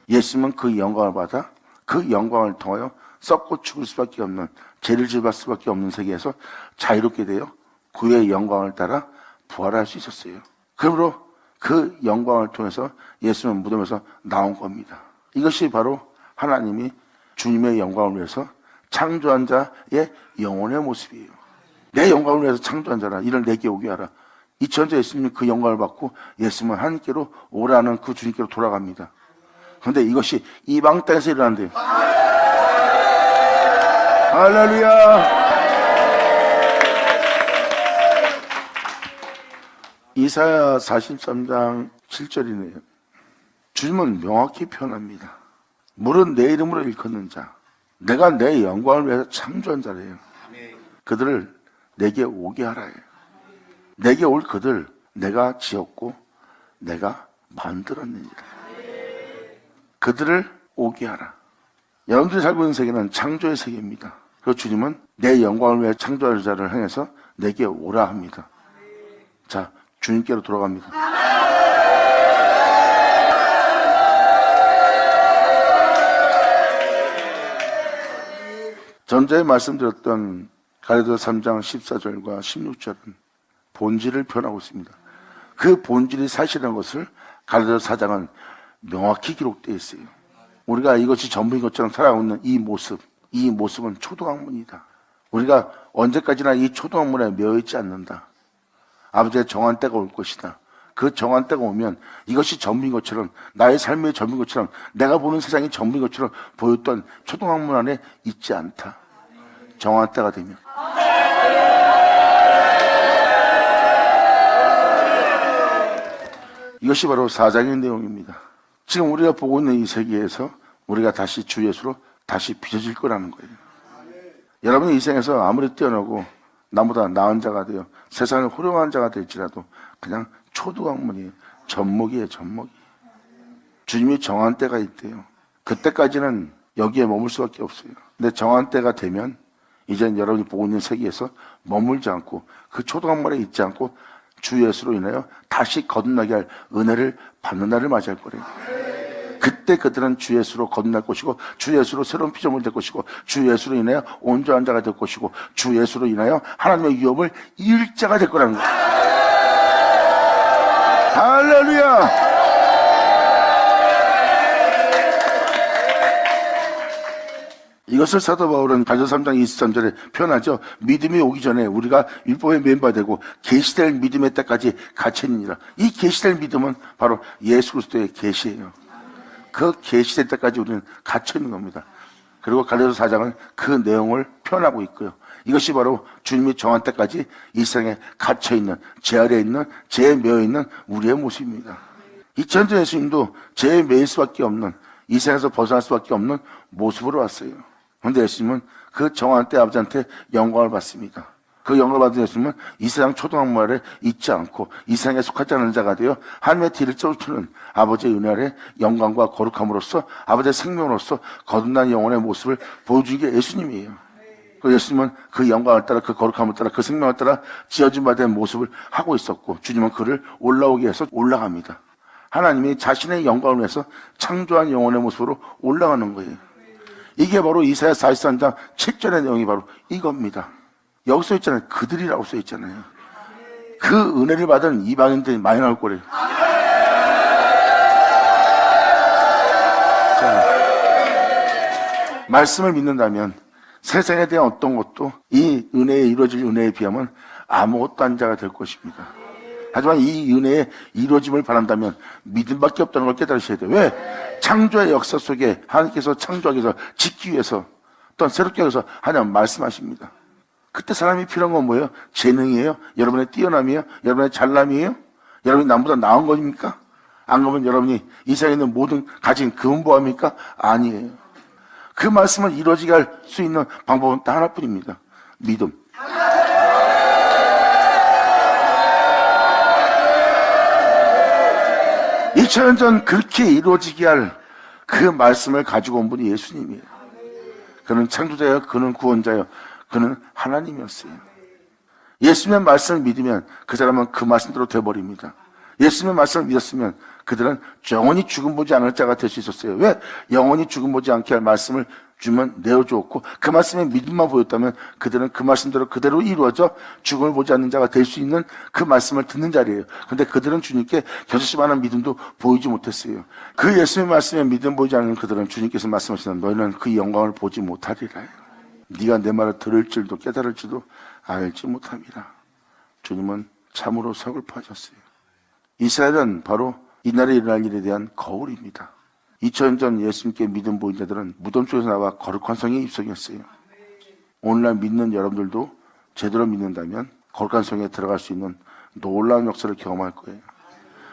예수님은 그 영광을 받아 그 영광을 통하여 썩고 죽을 수밖에 없는, 죄를 지을 수밖에 없는 세계에서 자유롭게 되어 그의 영광을 따라 부활할 수 있었어요. 그러므로 그 영광을 통해서 예수님은 무덤에서 나온 겁니다. 이것이 바로 하나님이 주님의 영광을 위해서 창조한 자의 영혼의 모습이에요. 내 영광을 위해서 창조한 자라 이를 내게 오게 하라. 이 천자 예수님이 그 영광을 받고 예수님은 하나님께로 오라는 그 주님께로 돌아갑니다. 그런데 이것이 이방 땅에서 일어난대요. 할렐루야. 이사야 43장 7절이네요. 주님은 명확히 표현합니다. 물은 내 이름으로 일컫는 자, 내가 내 영광을 위해서 창조한 자래요. 그들을 내게 오게 하라요. 내게 올 그들 내가 지었고 내가 만들었느니라. 그들을 오게 하라. 여러분들이 살고 있는 세계는 창조의 세계입니다. 그리고 주님은 내 영광을 위해 창조할 자를 향해서 내게 오라 합니다. 자, 주님께로 돌아갑니다. 전자에 말씀드렸던 갈라디아서 3장 14절과 16절은 본질을 표현하고 있습니다. 그 본질이 사실이라는 것을 갈라디아서 4장은 명확히 기록되어 있어요. 우리가 이것이 전부인 것처럼 살아가고 있는 이 모습은 초등학문이다. 우리가 언제까지나 이 초등학문에 매여있지 않는다. 아버지의 정한 때가 올 것이다. 그 정한 때가 오면 이것이 전부인 것처럼, 나의 삶의 전부인 것처럼, 내가 보는 세상이 전부인 것처럼 보였던 초등학문 안에 있지 않다. 정한 때가 되면. 이것이 바로 4장의 내용입니다. 지금 우리가 보고 있는 이 세계에서 우리가 다시 주 예수로 다시 빚어질 거라는 거예요. 여러분의 인생에서 아무리 뛰어나고 나보다 나은 자가 되어 세상을 호령한 자가 될지라도 그냥 초등학문이에요. 젖먹이에요. 젖먹이. 주님이 정한 때가 있대요. 그때까지는 여기에 머물 수밖에 없어요. 근데 정한 때가 되면 이제는 여러분이 보고 있는 세계에서 머물지 않고 그 초등학문에 있지 않고 주 예수로 인하여 다시 거듭나게 할 은혜를 받는 날을 맞이할 거래요. 그때 그들은 주 예수로 거듭날 것이고 주 예수로 새로운 피조물이 될 것이고 주 예수로 인하여 온전한 자가 될 것이고 주 예수로 인하여 하나님의 위엄을 이을 자가 될 거라는 거예요. 할렐루야. 이것을 사도 바울은 갈라디아서 3장 23절에 표현하죠. 믿음이 오기 전에 우리가 율법의 멤버되고 계시될 믿음의 때까지 갇혀있느니라. 이 계시될 믿음은 바로 예수 그리스도의 계시예요. 그 계시될 때까지 우리는 갇혀있는 겁니다. 그리고 갈라디아서 4장은 그 내용을 표현하고 있고요. 이것이 바로 주님이 정한 때까지 이 세상에 갇혀있는, 제 아래에 있는, 죄에 매여있는 우리의 모습입니다. 2000년 예수님도 죄에 매일 수밖에 없는, 이 세상에서 벗어날 수밖에 없는 모습으로 왔어요. 그런데 예수님은 그 정한 때 아버지한테 영광을 받습니다. 그 영광을 받은 예수님은 이 세상 초등학문 아래 있지 않고 이 세상에 속하지 않은 자가 되어 하나님의 뒤를 쫓는 아버지의 은혜 아래 영광과 거룩함으로써 아버지의 생명으로서 거듭난 영혼의 모습을 보여주는 게 예수님이에요. 그 예수님은 그 영광을 따라 그 거룩함을 따라 그 생명을 따라 지어진 바 된 모습을 하고 있었고 주님은 그를 올라오게 해서 올라갑니다. 하나님이 자신의 영광을 위해서 창조한 영혼의 모습으로 올라가는 거예요. 이게 바로 이사야 43장 7절의 내용이 바로 이겁니다. 여기 써 있잖아요. 그들이라고 써 있잖아요. 그 은혜를 받은 이방인들이 많이 나올 거래요. 자, 말씀을 믿는다면 세상에 대한 어떤 것도 이 은혜에 이루어질 은혜에 비하면 아무것도 안 자가 될 것입니다. 하지만 이 은혜에 이루어짐을 바란다면 믿음밖에 없다는 걸 깨달으셔야 돼요. 왜? 창조의 역사 속에 하나님께서 창조하기 위해서 짓기 위해서 또한 새롭게 하기 위해서 하나님 말씀하십니다. 그때 사람이 필요한 건 뭐예요? 재능이에요? 여러분의 뛰어남이에요? 여러분의 잘남이에요? 여러분이 남보다 나은 겁니까? 안 그러면 여러분이 이 세상에 있는 모든 가진 근보합니까? 아니에요. 그 말씀을 이루어지게 할 수 있는 방법은 딱 하나뿐입니다. 믿음. 2000년 전 그렇게 이루어지게 할 그 말씀을 가지고 온 분이 예수님이에요. 그는 창조자예요. 그는 구원자예요. 그는 하나님이었어요. 예수님의 말씀을 믿으면 그 사람은 그 말씀대로 되어버립니다. 예수님의 말씀을 믿었으면 그들은 영원히 죽음 보지 않을 자가 될 수 있었어요. 왜? 영원히 죽음 보지 않게 할 말씀을 주면 내어주었고 그 말씀에 믿음만 보였다면 그들은 그 말씀대로 그대로 이루어져 죽음을 보지 않는 자가 될 수 있는 그 말씀을 듣는 자리예요. 그런데 그들은 주님께 겨자씨만한 믿음도 보이지 못했어요. 그 예수님의 말씀에 믿음 보이지 않는 그들은 주님께서 말씀하시는 너희는 그 영광을 보지 못하리라. 네가 내 말을 들을 줄도 깨달을 줄도 알지 못함이라. 주님은 참으로 서글퍼하셨어요. 이스라엘은 바로 이날에 일어날 일에 대한 거울입니다. 2000년 전 예수님께 믿음 보인 자들은 무덤 속에서 나와 거룩한 성에 입성했어요. 오늘날 믿는 여러분들도 제대로 믿는다면 거룩한 성에 들어갈 수 있는 놀라운 역사를 경험할 거예요.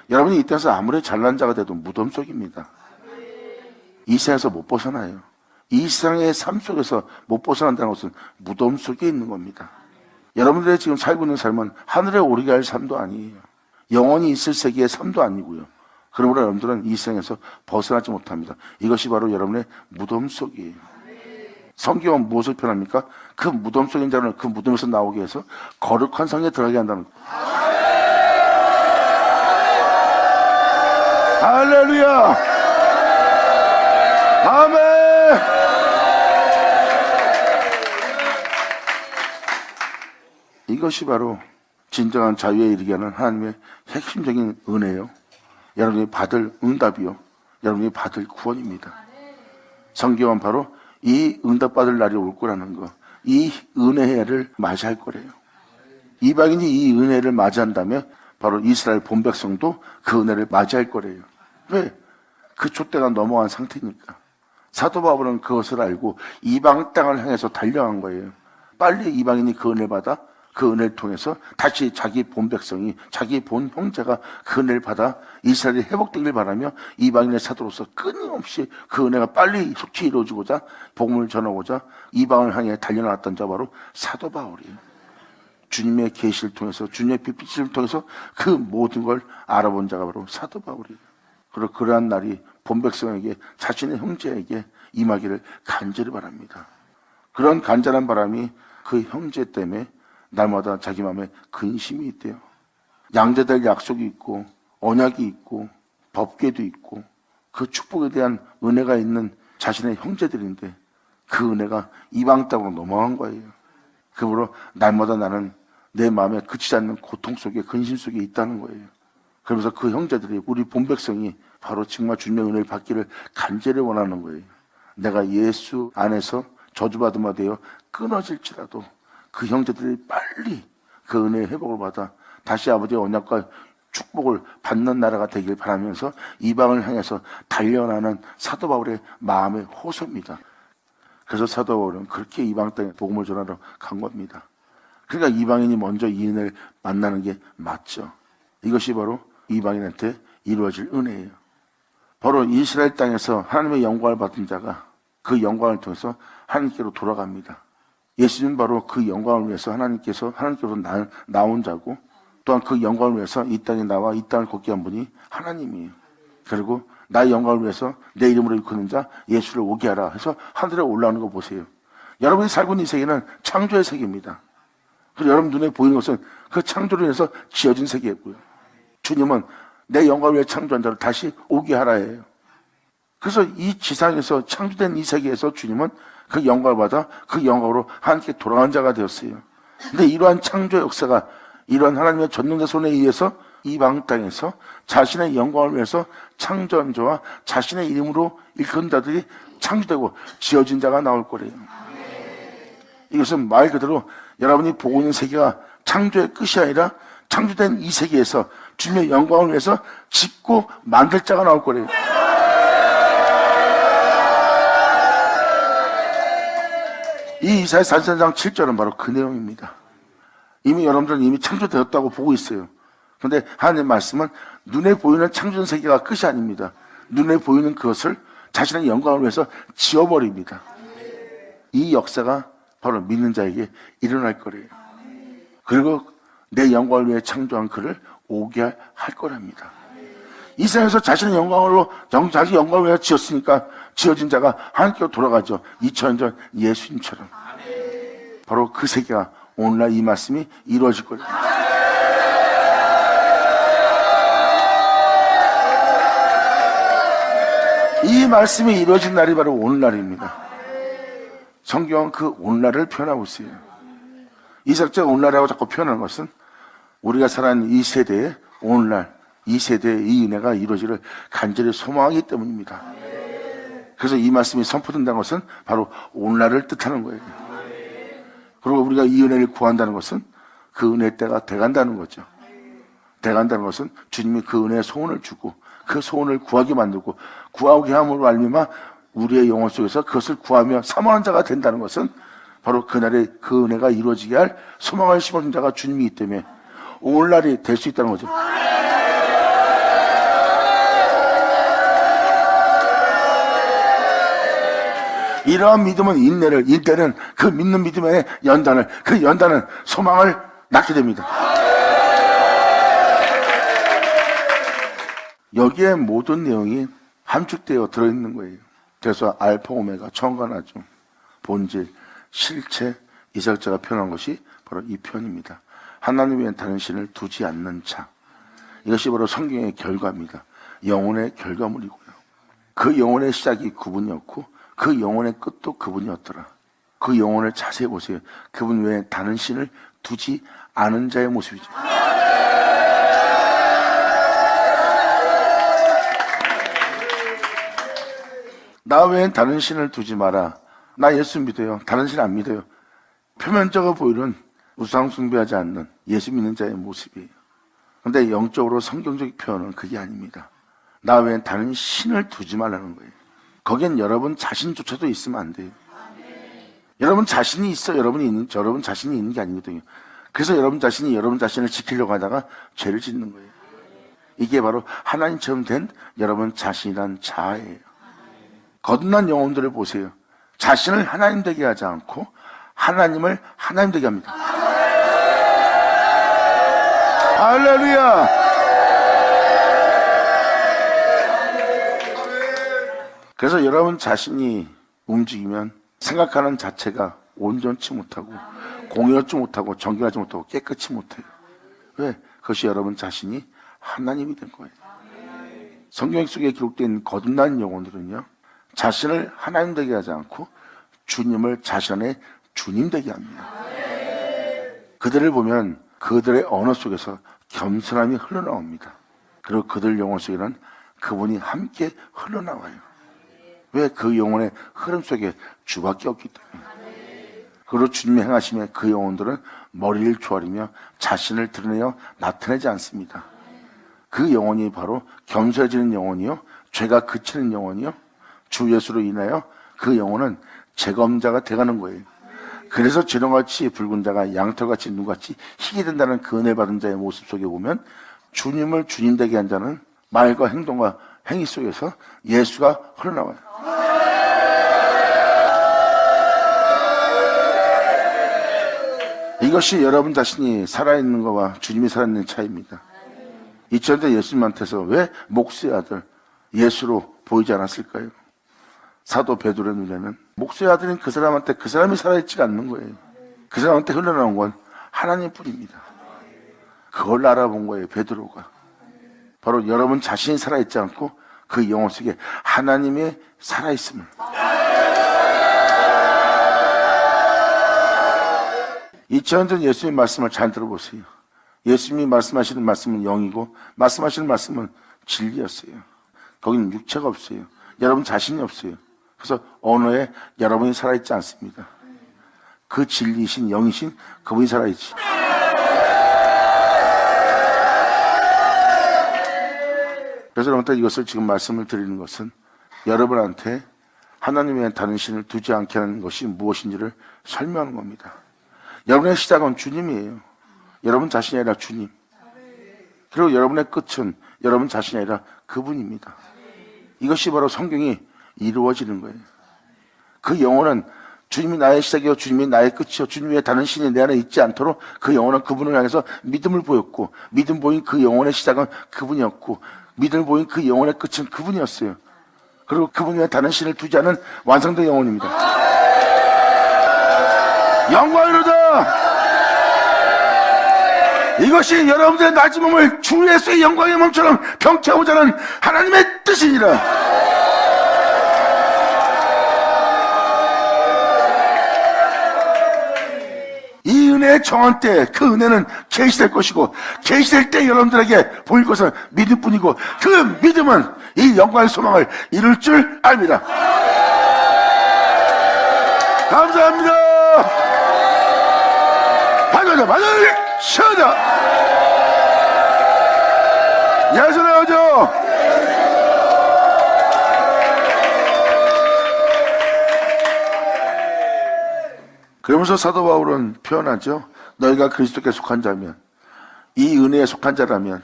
여러분이 이 땅에서 아무리 잘난 자가 돼도 무덤 속입니다. 이 세상에서 못 벗어나요. 이 세상의 삶 속에서 못 벗어난다는 것은 무덤 속에 있는 겁니다. 여러분들의 지금 살고 있는 삶은 하늘에 오르게 할 삶도 아니에요. 영원히 있을 세계의 삶도 아니고요. 그러므로 여러분들은 이 세상에서 벗어나지 못합니다. 이것이 바로 여러분의 무덤 속이에요. 성경은 무엇을 표현합니까? 그 무덤 속인 자는 그 무덤에서 나오게 해서 거룩한 성에 들어가게 한다는 거예요. 할렐루야! 아멘! 이것이 바로 진정한 자유에 이르게 하는 하나님의 핵심적인 은혜요. 여러분이 받을 응답이요. 여러분이 받을 구원입니다. 성경은 바로 이 응답받을 날이 올 거라는 거, 이 은혜를 맞이할 거래요. 이방인이 이 은혜를 맞이한다면 바로 이스라엘 본백성도 그 은혜를 맞이할 거래요. 왜? 그 촛대가 넘어간 상태니까. 사도 바울은 그것을 알고 이방 땅을 향해서 달려간 거예요. 빨리 이방인이 그 은혜를 받아 그 은혜를 통해서 다시 자기 본 백성이, 자기 본 형제가 그 은혜를 받아 이스라엘이 회복되길 바라며 이방인의 사도로서 끊임없이 그 은혜가 빨리 속히 이루어지고자 복음을 전하고자 이방을 향해 달려나왔던 자 바로 사도 바울이에요. 주님의 계시를 통해서, 주님의 빛을 통해서 그 모든 걸 알아본 자가 바로 사도 바울이에요. 그리고 그러한 날이 본 백성에게, 자신의 형제에게 임하기를 간절히 바랍니다. 그런 간절한 바람이 그 형제 때문에 날마다 자기 마음에 근심이 있대요. 양자될 약속이 있고 언약이 있고 법궤도 있고 그 축복에 대한 은혜가 있는 자신의 형제들인데 그 은혜가 이방 땅으로 넘어간 거예요. 그러므로 날마다 나는 내 마음에 그치지 않는 고통 속에, 근심 속에 있다는 거예요. 그러면서 그 형제들이, 우리 본백성이 바로 정말 주님의 은혜를 받기를 간절히 원하는 거예요. 내가 예수 안에서 저주받은 바 되어 끊어질지라도 그 형제들이 빨리 그 은혜의 회복을 받아 다시 아버지의 언약과 축복을 받는 나라가 되길 바라면서 이방을 향해서 달려나는 사도 바울의 마음의 호소입니다. 그래서 사도 바울은 그렇게 이방 땅에 복음을 전하러 간 겁니다. 그러니까 이방인이 먼저 이 은혜를 만나는 게 맞죠. 이것이 바로 이방인한테 이루어질 은혜예요. 바로 이스라엘 땅에서 하나님의 영광을 받은 자가 그 영광을 통해서 하나님께로 돌아갑니다. 예수님은 바로 그 영광을 위해서 하나님께로 나온 자고, 또한 그 영광을 위해서 이 땅에 나와 이 땅을 걷게 한 분이 하나님이에요. 그리고 나의 영광을 위해서 내 이름으로 일컫는 자 예수를 오게 하라 해서 하늘에 올라오는 거 보세요. 여러분이 살고 있는 이 세계는 창조의 세계입니다. 그리고 여러분 눈에 보이는 것은 그 창조로 인해서 지어진 세계고요. 주님은 내 영광을 위해 창조한 자를 다시 오게 하라 해요. 그래서 이 지상에서 창조된 이 세계에서 주님은 그 영광을 받아 그 영광으로 하나님께 돌아간 자가 되었어요. 근데 이러한 창조 역사가, 이러한 하나님의 전능자 손에 의해서 이방 땅에서 자신의 영광을 위해서 창조한 자와 자신의 이름으로 일컫는 자들이 창조되고 지어진 자가 나올 거래요. 이것은 말 그대로 여러분이 보고 있는 세계가 창조의 끝이 아니라 창조된 이 세계에서 주님의 영광을 위해서 짓고 만들 자가 나올 거래요. 이 이사야 43장 7절은 바로 그 내용입니다. 이미 여러분들은 이미 창조되었다고 보고 있어요. 그런데 하나님의 말씀은 눈에 보이는 창조된 세계가 끝이 아닙니다. 눈에 보이는 그것을 자신의 영광을 위해서 지어버립니다. 이 역사가 바로 믿는 자에게 일어날 거래요. 그리고 내 영광을 위해 창조한 그를 오게 할 거랍니다. 이 세상에서 자신의 영광으로, 자기 영광을 위해 지었으니까 지어진 자가 하나님께로 돌아가죠. 2000년 전 예수님처럼. 바로 그 세계가 오늘날 이 말씀이 이루어질 거예요. 이 말씀이 이루어진 날이 바로 오늘날입니다. 성경은 그 오늘날을 표현하고 있어요. 이삭자가 오늘날이라고 자꾸 표현하는 것은 우리가 살아가는 이 세대의 오늘날, 이 세대의 이 은혜가 이루어지를 간절히 소망하기 때문입니다. 그래서 이 말씀이 선포된다는 것은 바로 오늘날을 뜻하는 거예요. 그리고 우리가 이 은혜를 구한다는 것은 그 은혜 때가 돼간다는 거죠. 돼간다는 것은 주님이 그 은혜의 소원을 주고 그 소원을 구하게 만들고 구하게 함으로 알미마 우리의 영혼 속에서 그것을 구하며 사모하는 자가 된다는 것은 바로 그날에 그 은혜가 이루어지게 할 소망을 심어준 자가 주님이기 때문에 오늘날이 될 수 있다는 거죠. 이러한 믿음은 인내는 그 믿는 믿음의 연단을, 그 연단은 소망을 낳게 됩니다. 여기에 모든 내용이 함축되어 들어있는 거예요. 그래서 알파 오메가, 처음과 나중, 본질, 실체, 이삭자가 표현한 것이 바로 이 표현입니다. 하나님 외엔 다른 신을 두지 않는 자. 이것이 바로 성경의 결과입니다. 영혼의 결과물이고요. 그 영혼의 시작이 그분이었고 그 영혼의 끝도 그분이었더라. 그 영혼을 자세히 보세요. 그분 외에 다른 신을 두지 않은 자의 모습이죠. 나 외엔 다른 신을 두지 마라. 나 예수 믿어요. 다른 신 안 믿어요. 표면적으로 보이는 우상 숭배하지 않는 예수 믿는 자의 모습이에요. 그런데 영적으로 성경적 표현은 그게 아닙니다. 나 외엔 다른 신을 두지 말라는 거예요. 거기엔 여러분 자신조차도 있으면 안 돼요. 여러분 자신이 있어 여러분 자신이 있는 게 아니거든요. 그래서 여러분 자신이 여러분 자신을 지키려고 하다가 죄를 짓는 거예요. 이게 바로 하나님처럼 된 여러분 자신이란 자아예요. 거듭난 영혼들을 보세요. 자신을 하나님 되게 하지 않고 하나님을 하나님 되게 합니다. 할렐루야. 그래서 여러분 자신이 움직이면 생각하는 자체가 온전치 못하고 공의롭지 못하고 정결하지 못하고 깨끗이 못해요. 왜? 그것이 여러분 자신이 하나님이 된 거예요. 성경 속에 기록된 거듭난 영혼들은요, 자신을 하나님 되게 하지 않고 주님을 자신의 주님 되게 합니다. 그들을 보면 그들의 언어 속에서 겸손함이 흘러나옵니다. 그리고 그들 영혼 속에는 그분이 함께 흘러나와요. 왜? 그 영혼의 흐름 속에 주밖에 없기 때문에. 그리고 주님의 행하심에 그 영혼들은 머리를 조아리며 자신을 드러내어 나타내지 않습니다. 그 영혼이 바로 겸손해지는 영혼이요, 죄가 그치는 영혼이요, 주 예수로 인하여 그 영혼은 재검자가 돼가는 거예요. 그래서 지렁같이 붉은 자가 양털같이 눈같이 희게 된다는 그 은혜 받은 자의 모습 속에 보면 주님을 주님 되게 한 자는 말과 행동과 행위 속에서 예수가 흘러나와요. 이것이 여러분 자신이 살아있는 것과 주님이 살아있는 차이입니다. 2000년 예수님한테서 왜 목수의 아들 예수로 보이지 않았을까요? 사도 베드로의 눈에는 목수의 아들인 그 사람한테 그 사람이 살아있지가 않는 거예요. 그 사람한테 흘러나온 건 하나님뿐입니다. 그걸 알아본 거예요, 베드로가. 바로 여러분 자신이 살아있지 않고 그 영혼 속에 하나님의 살아있음을. (2000년) 예수님의 말씀을 잘 들어보세요. 예수님이 말씀하시는 말씀은 영이고 말씀하시는 말씀은 진리였어요. 거기는 육체가 없어요. 여러분 자신이 없어요. 그래서 언어에 여러분이 살아있지 않습니다. 그 진리이신 영이신 그분이 살아있지. 그래서 여러분들 이것을 지금 말씀을 드리는 것은 여러분한테 하나님의 다른 신을 두지 않게 하는 것이 무엇인지를 설명하는 겁니다. 여러분의 시작은 주님이에요. 여러분 자신이 아니라 주님. 그리고 여러분의 끝은 여러분 자신이 아니라 그분입니다. 이것이 바로 성경이 이루어지는 거예요. 그 영혼은 주님이 나의 시작이요 주님이 나의 끝이요 주님 외에 다른 신이 내 안에 있지 않도록 그 영혼은 그분을 향해서 믿음을 보였고, 믿음 보인 그 영혼의 시작은 그분이었고, 믿음을 보인 그 영혼의 끝은 그분이었어요. 그리고 그분 외에 다른 신을 두지 않은 완성된 영혼입니다. 영광이로다. 이것이 여러분들의 낮은 몸을 주 예수의 영광의 몸처럼 병케하고자 하는 하나님의 뜻이니라. 은혜의 정한 때 그 은혜는 계시될 것이고, 계시될 때 여러분들에게 보일 것은 믿음뿐이고, 그 믿음은 이 영광의 소망을 이룰 줄 압니다. 감사합니다. 반을 쳐자. 예수 나오죠. 그러면서 사도 바울은 표현하죠. 너희가 그리스도께 속한 자면, 이 은혜에 속한 자라면,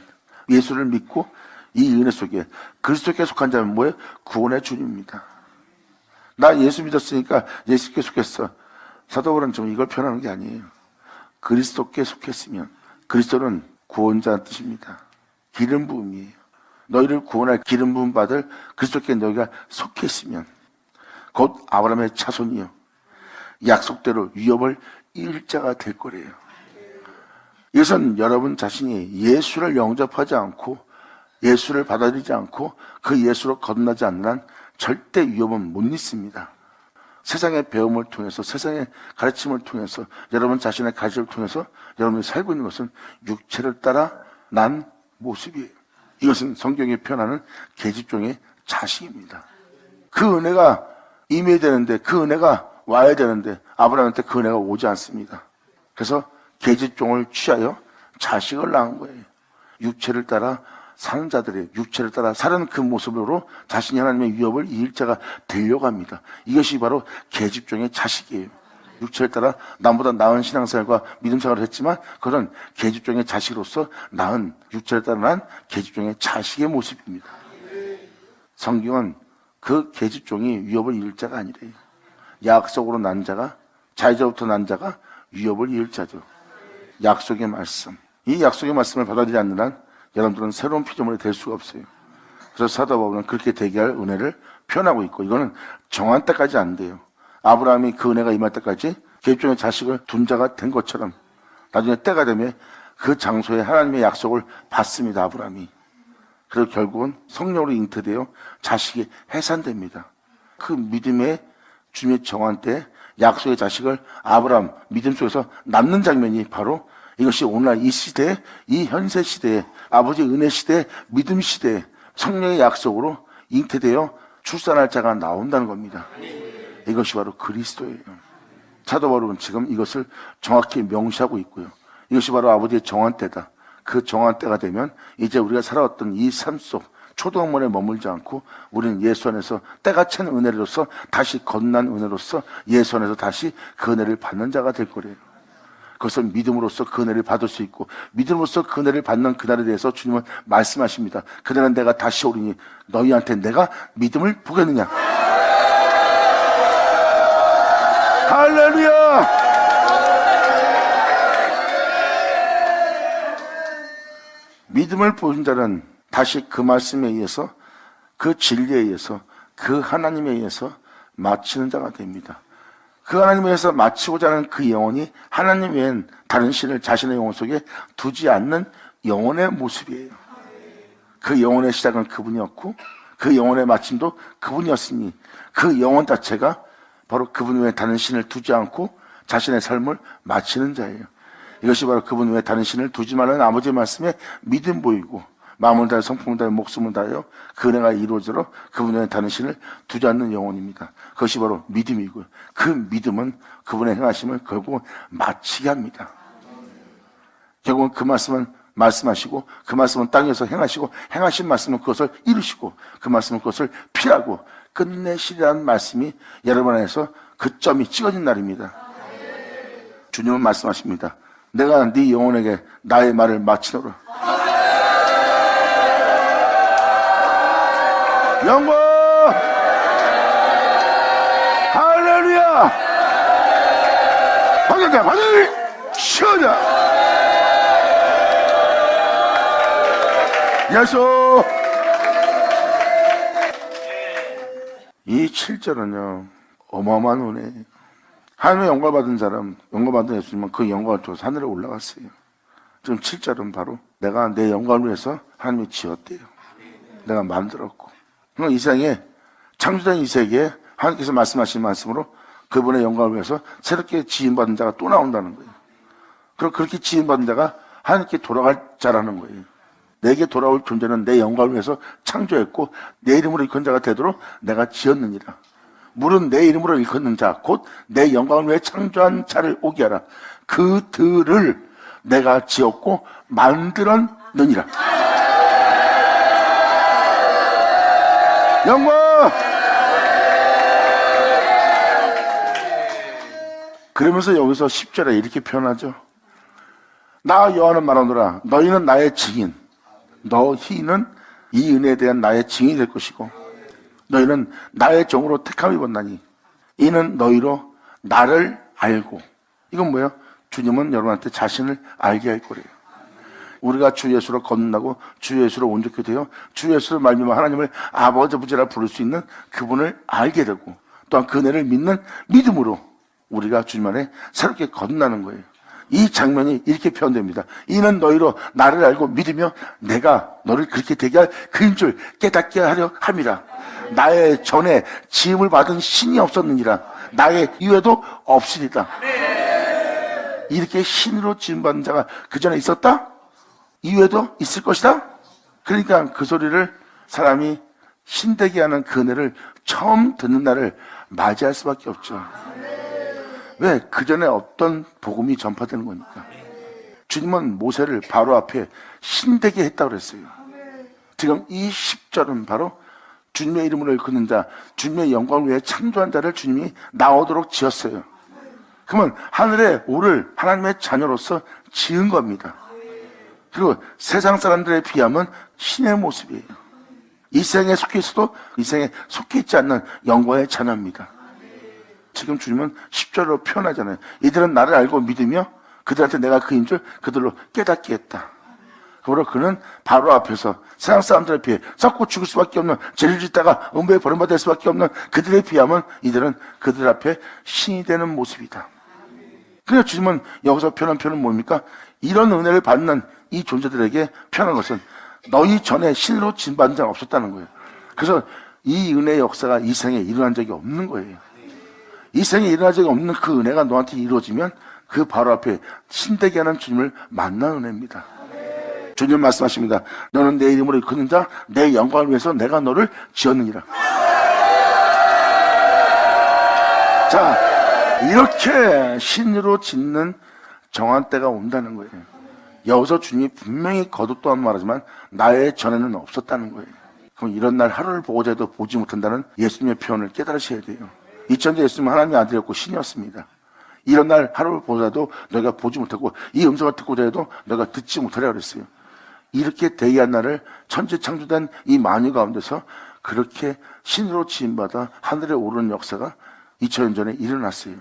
예수를 믿고 이 은혜 속에 그리스도께 속한 자면 뭐예요? 구원의 주님입니다. 나 예수 믿었으니까 예수께 속했어. 사도 바울은 좀 이걸 표현하는 게 아니에요. 그리스도께 속했으면, 그리스도는 구원자의 뜻입니다. 기름 부음이에요. 너희를 구원할 기름 부음 받을 그리스도께 너희가 속했으면 곧 아브라함의 자손이요 약속대로 위협을 일자가 될 거래요. 이것은 여러분 자신이 예수를 영접하지 않고 예수를 받아들이지 않고 그 예수로 거듭나지 않는 한 절대 위협은 못 있습니다. 세상의 배움을 통해서, 세상의 가르침을 통해서, 여러분 자신의 가르침을 통해서 여러분이 살고 있는 것은 육체를 따라 난 모습이에요. 이것은 성경이 표현하는 계집종의 자식입니다. 그 은혜가 임해야 되는데, 그 은혜가 와야 되는데 아브라함한테 그 은혜가 오지 않습니다. 그래서 계집종을 취하여 자식을 낳은 거예요. 육체를 따라 사는 자들이 육체를 따라 사는 그 모습으로 자신이 하나님의 위협을 이길 자가 되려고 합니다. 이것이 바로 계집종의 자식이에요. 육체를 따라 남보다 나은 신앙생활과 믿음생활을 했지만 그런 계집종의 자식으로서 나은 육체를 따라 난 계집종의 자식의 모습입니다. 성경은 그 계집종이 위협을 이길 자가 아니래요. 약속으로 난 자가, 자유자부터 난 자가 위협을 이길 자죠. 약속의 말씀, 이 약속의 말씀을 받아들이지 않는 한 여러분들은 새로운 피조물이 될 수가 없어요. 그래서 사도 바울은 그렇게 되게 할 은혜를 표현하고 있고, 이거는 정한 때까지 안 돼요. 아브라함이 그 은혜가 임할 때까지 계집종의 자식을 둔 자가 된 것처럼 나중에 때가 되면 그 장소에 하나님의 약속을 받습니다. 아브라함이. 그리고 결국은 성령으로 잉태되어 자식이 해산됩니다. 그 믿음의 주님의 정한 때 약속의 자식을 아브라함 믿음 속에서 낳는 장면이 바로 이것이 오늘날 이 시대에, 이 현세 시대에, 아버지의 은혜 시대에, 믿음 시대에 성령의 약속으로 잉태되어 출산할 자가 나온다는 겁니다. 이것이 바로 그리스도예요. 사도 바울은 지금 이것을 정확히 명시하고 있고요. 이것이 바로 아버지의 정한 때다. 그 정한 때가 되면 이제 우리가 살아왔던 이 삶 속 초동원에 머물지 않고 우리는 예수 안에서 때가 찬 은혜로서 다시 거듭난 은혜로서 예수 안에서 다시 그 은혜를 받는 자가 될 거래요. 그것을 믿음으로써 그 은혜를 받을 수 있고, 믿음으로써 그 은혜를 받는 그날에 대해서 주님은 말씀하십니다. 그날은 내가 다시 오리니 너희한테 내가 믿음을 보겠느냐. 할렐루야. 믿음을 보인 자는 다시 그 말씀에 의해서, 그 진리에 의해서, 그 하나님에 의해서 마치는 자가 됩니다. 그 하나님에 의해서 마치고자 하는 그 영혼이 하나님 외엔 다른 신을 자신의 영혼 속에 두지 않는 영혼의 모습이에요. 그 영혼의 시작은 그분이었고 그 영혼의 마침도 그분이었으니 그 영혼 자체가 바로 그분 외에 다른 신을 두지 않고 자신의 삶을 마치는 자예요. 이것이 바로 그분 외에 다른 신을 두지 말라는 아버지의 말씀에 믿음 보이고 마음을 다해 성품을 다해 목숨을 다하여 그 은혜가 이루어지도록 그분 외에 다른 신을 두지 않는 영혼입니다. 그것이 바로 믿음이고요. 그 믿음은 그분의 행하심을 결국은 마치게 합니다. 결국은 그 말씀은 말씀하시고 그 말씀은 땅에서 행하시고 행하신 말씀은 그것을 이루시고 그 말씀은 그것을 피하고 끝내시리라는 말씀이 여러분 안에서 그 점이 찍어진 날입니다. 주님은 말씀하십니다. 내가 네 영혼에게 나의 말을 마치노라. 영광! 할렐루야! 방역대 하늘 쉬어자! 예수! 이 7절은요 어마어마한 은혜예요. 하나님의 영광 받은 사람, 영광 받은 예수님은 그 영광을 통해서 하늘에 올라갔어요. 지금 7절은 바로 내가 내 영광을 위해서 하나님이 지었대요. 내가 만들었고 이 세상에 창조된 이 세계에 하나님께서 말씀하신 말씀으로 그분의 영광을 위해서 새롭게 지음받은 자가 또 나온다는 거예요. 그럼 그렇게 지음받은 자가 하나님께 돌아갈 자라는 거예요. 내게 돌아올 존재는 내 영광을 위해서 창조했고 내 이름으로 일컫는 자가 되도록 내가 지었느니라. 물은 내 이름으로 일컫는 자, 곧 내 영광을 위해 창조한 자를 오게 하라. 그들을 내가 지었고 만들었느니라. 영광! 그러면서 여기서 10절에 이렇게 표현하죠. 나 여호와는 말하노라. 너희는 나의 증인. 너희는 이 은혜에 대한 나의 증인이 될 것이고 너희는 나의 종으로 택함을 입었나니 이는 너희로 나를 알고. 이건 뭐예요? 주님은 여러분한테 자신을 알게 할 거래요. 우리가 주 예수로 거듭나고 주 예수로 온전케 되어 주 예수를 말미암아 하나님을 아버지 아버지라 부를 수 있는 그분을 알게 되고 또한 그 은혜를 믿는 믿음으로 우리가 주님 안에 새롭게 거듭나는 거예요. 이 장면이 이렇게 표현됩니다. 이는 너희로 나를 알고 믿으며 내가 너를 그렇게 되게 할 그인 줄 깨닫게 하려 함이라. 나의 전에 지음을 받은 신이 없었느니라. 나의 이외도 없으리라. 이렇게 신으로 지음받은 자가 그 전에 있었다? 이외도 있을 것이다? 그러니까 그 소리를 사람이 신되게 하는 그 은혜를 처음 듣는 날을 맞이할 수밖에 없죠. 왜? 그 전에 없던 복음이 전파되는 거니까. 주님은 모세를 바로 앞에 신되게 했다고 그랬어요. 지금 이 10절은 바로 주님의 이름으로 일컫는 자, 주님의 영광을 위해 창조한 자를 주님이 나오도록 지었어요. 그러면 하늘에 오를 하나님의 자녀로서 지은 겁니다. 그리고 세상 사람들에 비하면 신의 모습이에요. 이 생에 속해 있어도 이 생에 속해 있지 않는 영광의 자녀입니다. 지금 주님은 10절로 표현하잖아요. 이들은 나를 알고 믿으며 그들한테 내가 그인 줄 그들로 깨닫게 했다. 그러므로 그는 바로 앞에서 세상 사람들에 비해 썩고 죽을 수밖에 없는 죄를 짓다가 음부에 버림받을 수밖에 없는 그들에 비하면 이들은 그들 앞에 신이 되는 모습이다. 그래서 주님은 여기서 표현한 표현은 뭡니까? 이런 은혜를 받는 이 존재들에게 표현한 것은 너희 전에 신으로 지음받은 자는 없었다는 거예요. 그래서 이 은혜의 역사가 이 생에 일어난 적이 없는 거예요. 이 생에 일어난 적이 없는 그 은혜가 너한테 이루어지면 그 바로 앞에 신되게 하는 주님을 만나는 은혜입니다. 주님 말씀하십니다. 너는 내 이름으로 일컫는 자, 내 영광을 위해서 내가 너를 지었느니라. 자, 이렇게 신으로 짓는 정한 때가 온다는 거예요. 여기서 주님이 분명히 거듭 또한 말하지만 나의 전에는 없었다는 거예요. 그럼 이런 날 하루를 보고자 해도 보지 못한다는 예수님의 표현을 깨달으셔야 돼요. 2000년 예수님은 하나님의 아들이었고 신이었습니다. 이런 날 하루를 보고자도 너희가 보지 못하고 이 음성을 듣고자 해도 너희가 듣지 못하라 그랬어요. 이렇게 대의한 날을 천지 창조된 이 만유 가운데서 그렇게 신으로 지음받아 하늘에 오르는 역사가 2000년 전에 일어났어요.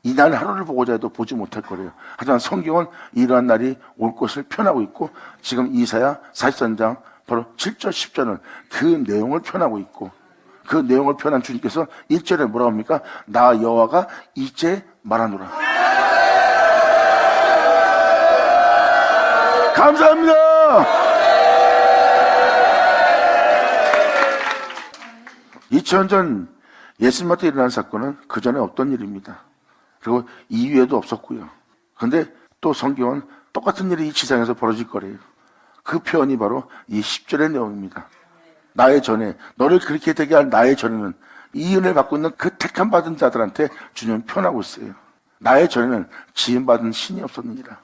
이 날 하루를 보고자 해도 보지 못할 거래요. 하지만 성경은 이러한 날이 올 것을 표현하고 있고 지금 이사야 43장 바로 7절 10절은 그 내용을 표현하고 있고 그 내용을 표현한 주님께서 1절에 뭐라고 합니까? 나 여호와가 이제 말하노라. 감사합니다. 2000년 전 예수님한테 일어난 사건은 그 전에 없던 일입니다. 그리고 이후에도 없었고요. 그런데 또 성경은 똑같은 일이 이 지상에서 벌어질 거래요. 그 표현이 바로 이 10절의 내용입니다. 나의 전에, 너를 그렇게 되게 할 나의 전에는 이 은혜를 받고 있는 그 택함 받은 자들한테 주님은 표현하고 있어요. 나의 전에는 지음받은 신이 없었느니라.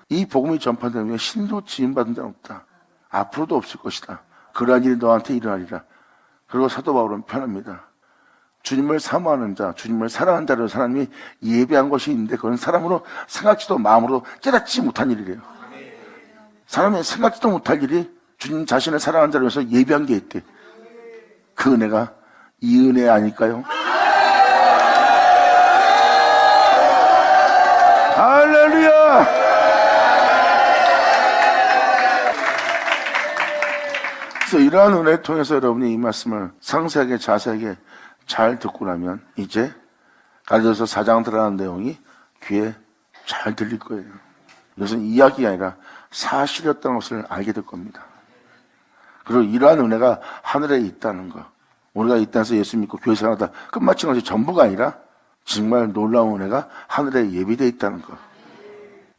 이 복음이 전파되면 신도 지음받은 자는 없다. 앞으로도 없을 것이다. 그러한 일이 너한테 일어나리라. 그리고 사도 바울은 표현합니다. 주님을 사모하는 자, 주님을 사랑하는 자를 하나님이 예배한 것이 있는데 그건 사람으로 생각지도 마음으로 깨닫지 못한 일이래요. 사람이 생각지도 못할 일이 주님 자신을 사랑하는 자를 위해서 예배한 게 있대. 그 은혜가 이 은혜 아닐까요? 할렐루야! 그래서 이러한 은혜를 통해서 여러분이 이 말씀을 상세하게 자세하게 잘 듣고 나면 이제 갈라디아서 4장 들어가는 내용이 귀에 잘 들릴 거예요. 이것은 이야기가 아니라 사실이었다는 것을 알게 될 겁니다. 그리고 이러한 은혜가 하늘에 있다는 것, 우리가 이 땅에서 예수 믿고 교회 생활하다 끝마치는 것이 전부가 아니라 정말 놀라운 은혜가 하늘에 예비되어 있다는 것,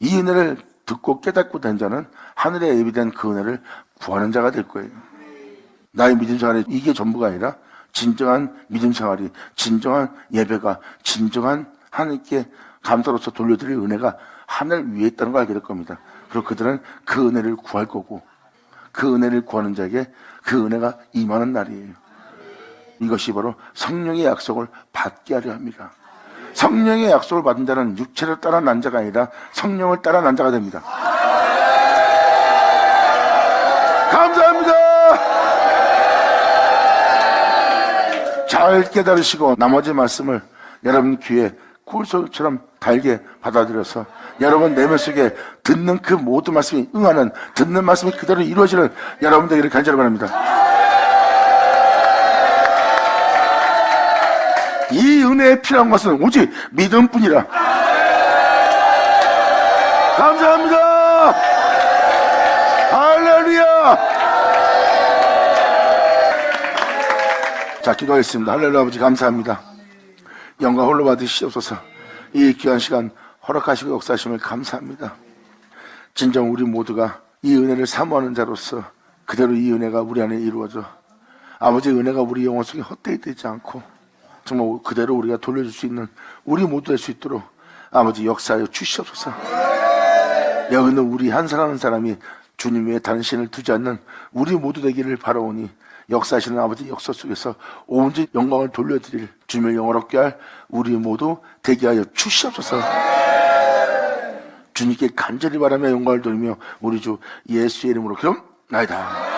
이 은혜를 듣고 깨닫고 된 자는 하늘에 예비된 그 은혜를 구하는 자가 될 거예요. 나의 믿음 생활이 이게 전부가 아니라 진정한 믿음 생활이, 진정한 예배가, 진정한 하나님께 감사로서 돌려드릴 은혜가 하늘 위에 있다는 걸 알게 될 겁니다. 그리고 그들은 그 은혜를 구할 거고, 그 은혜를 구하는 자에게 그 은혜가 임하는 날이에요. 이것이 바로 성령의 약속을 받게 하려 합니다. 성령의 약속을 받은 자는 육체를 따라 난 자가 아니라 성령을 따라 난 자가 됩니다. 감사합니다. 잘 깨달으시고 나머지 말씀을 여러분 귀에 꿀소리처럼 달게 받아들여서 여러분 내면 속에 듣는 그 모든 말씀이 응하는, 듣는 말씀이 그대로 이루어지는 여러분 되기를 간절히 바랍니다. 이 은혜에 필요한 것은 오직 믿음뿐이라. 감사합니다. 할렐루야. 자, 기도하겠습니다. 할렐루야. 아버지 감사합니다. 영광 홀로 받으시옵소서. 이 귀한 시간 허락하시고 역사하심을 감사합니다. 진정 우리 모두가 이 은혜를 사모하는 자로서 그대로 이 은혜가 우리 안에 이루어져 아버지 은혜가 우리 영혼 속에 헛되이 되지 않고 정말 그대로 우리가 돌려줄 수 있는 우리 모두 될 수 있도록 아버지 역사하여 주시옵소서. 여기는 우리 한 사람 한 사람이 주님 외에 단신을 두지 않는 우리 모두 되기를 바라오니 역사하시는 아버지 역사 속에서 온전히 영광을 돌려드릴 주님을 영원롭게 할 우리 모두 되게 하여 주시옵소서. 주님께 간절히 바라며 영광을 돌리며 우리 주 예수의 이름으로 기도나이다.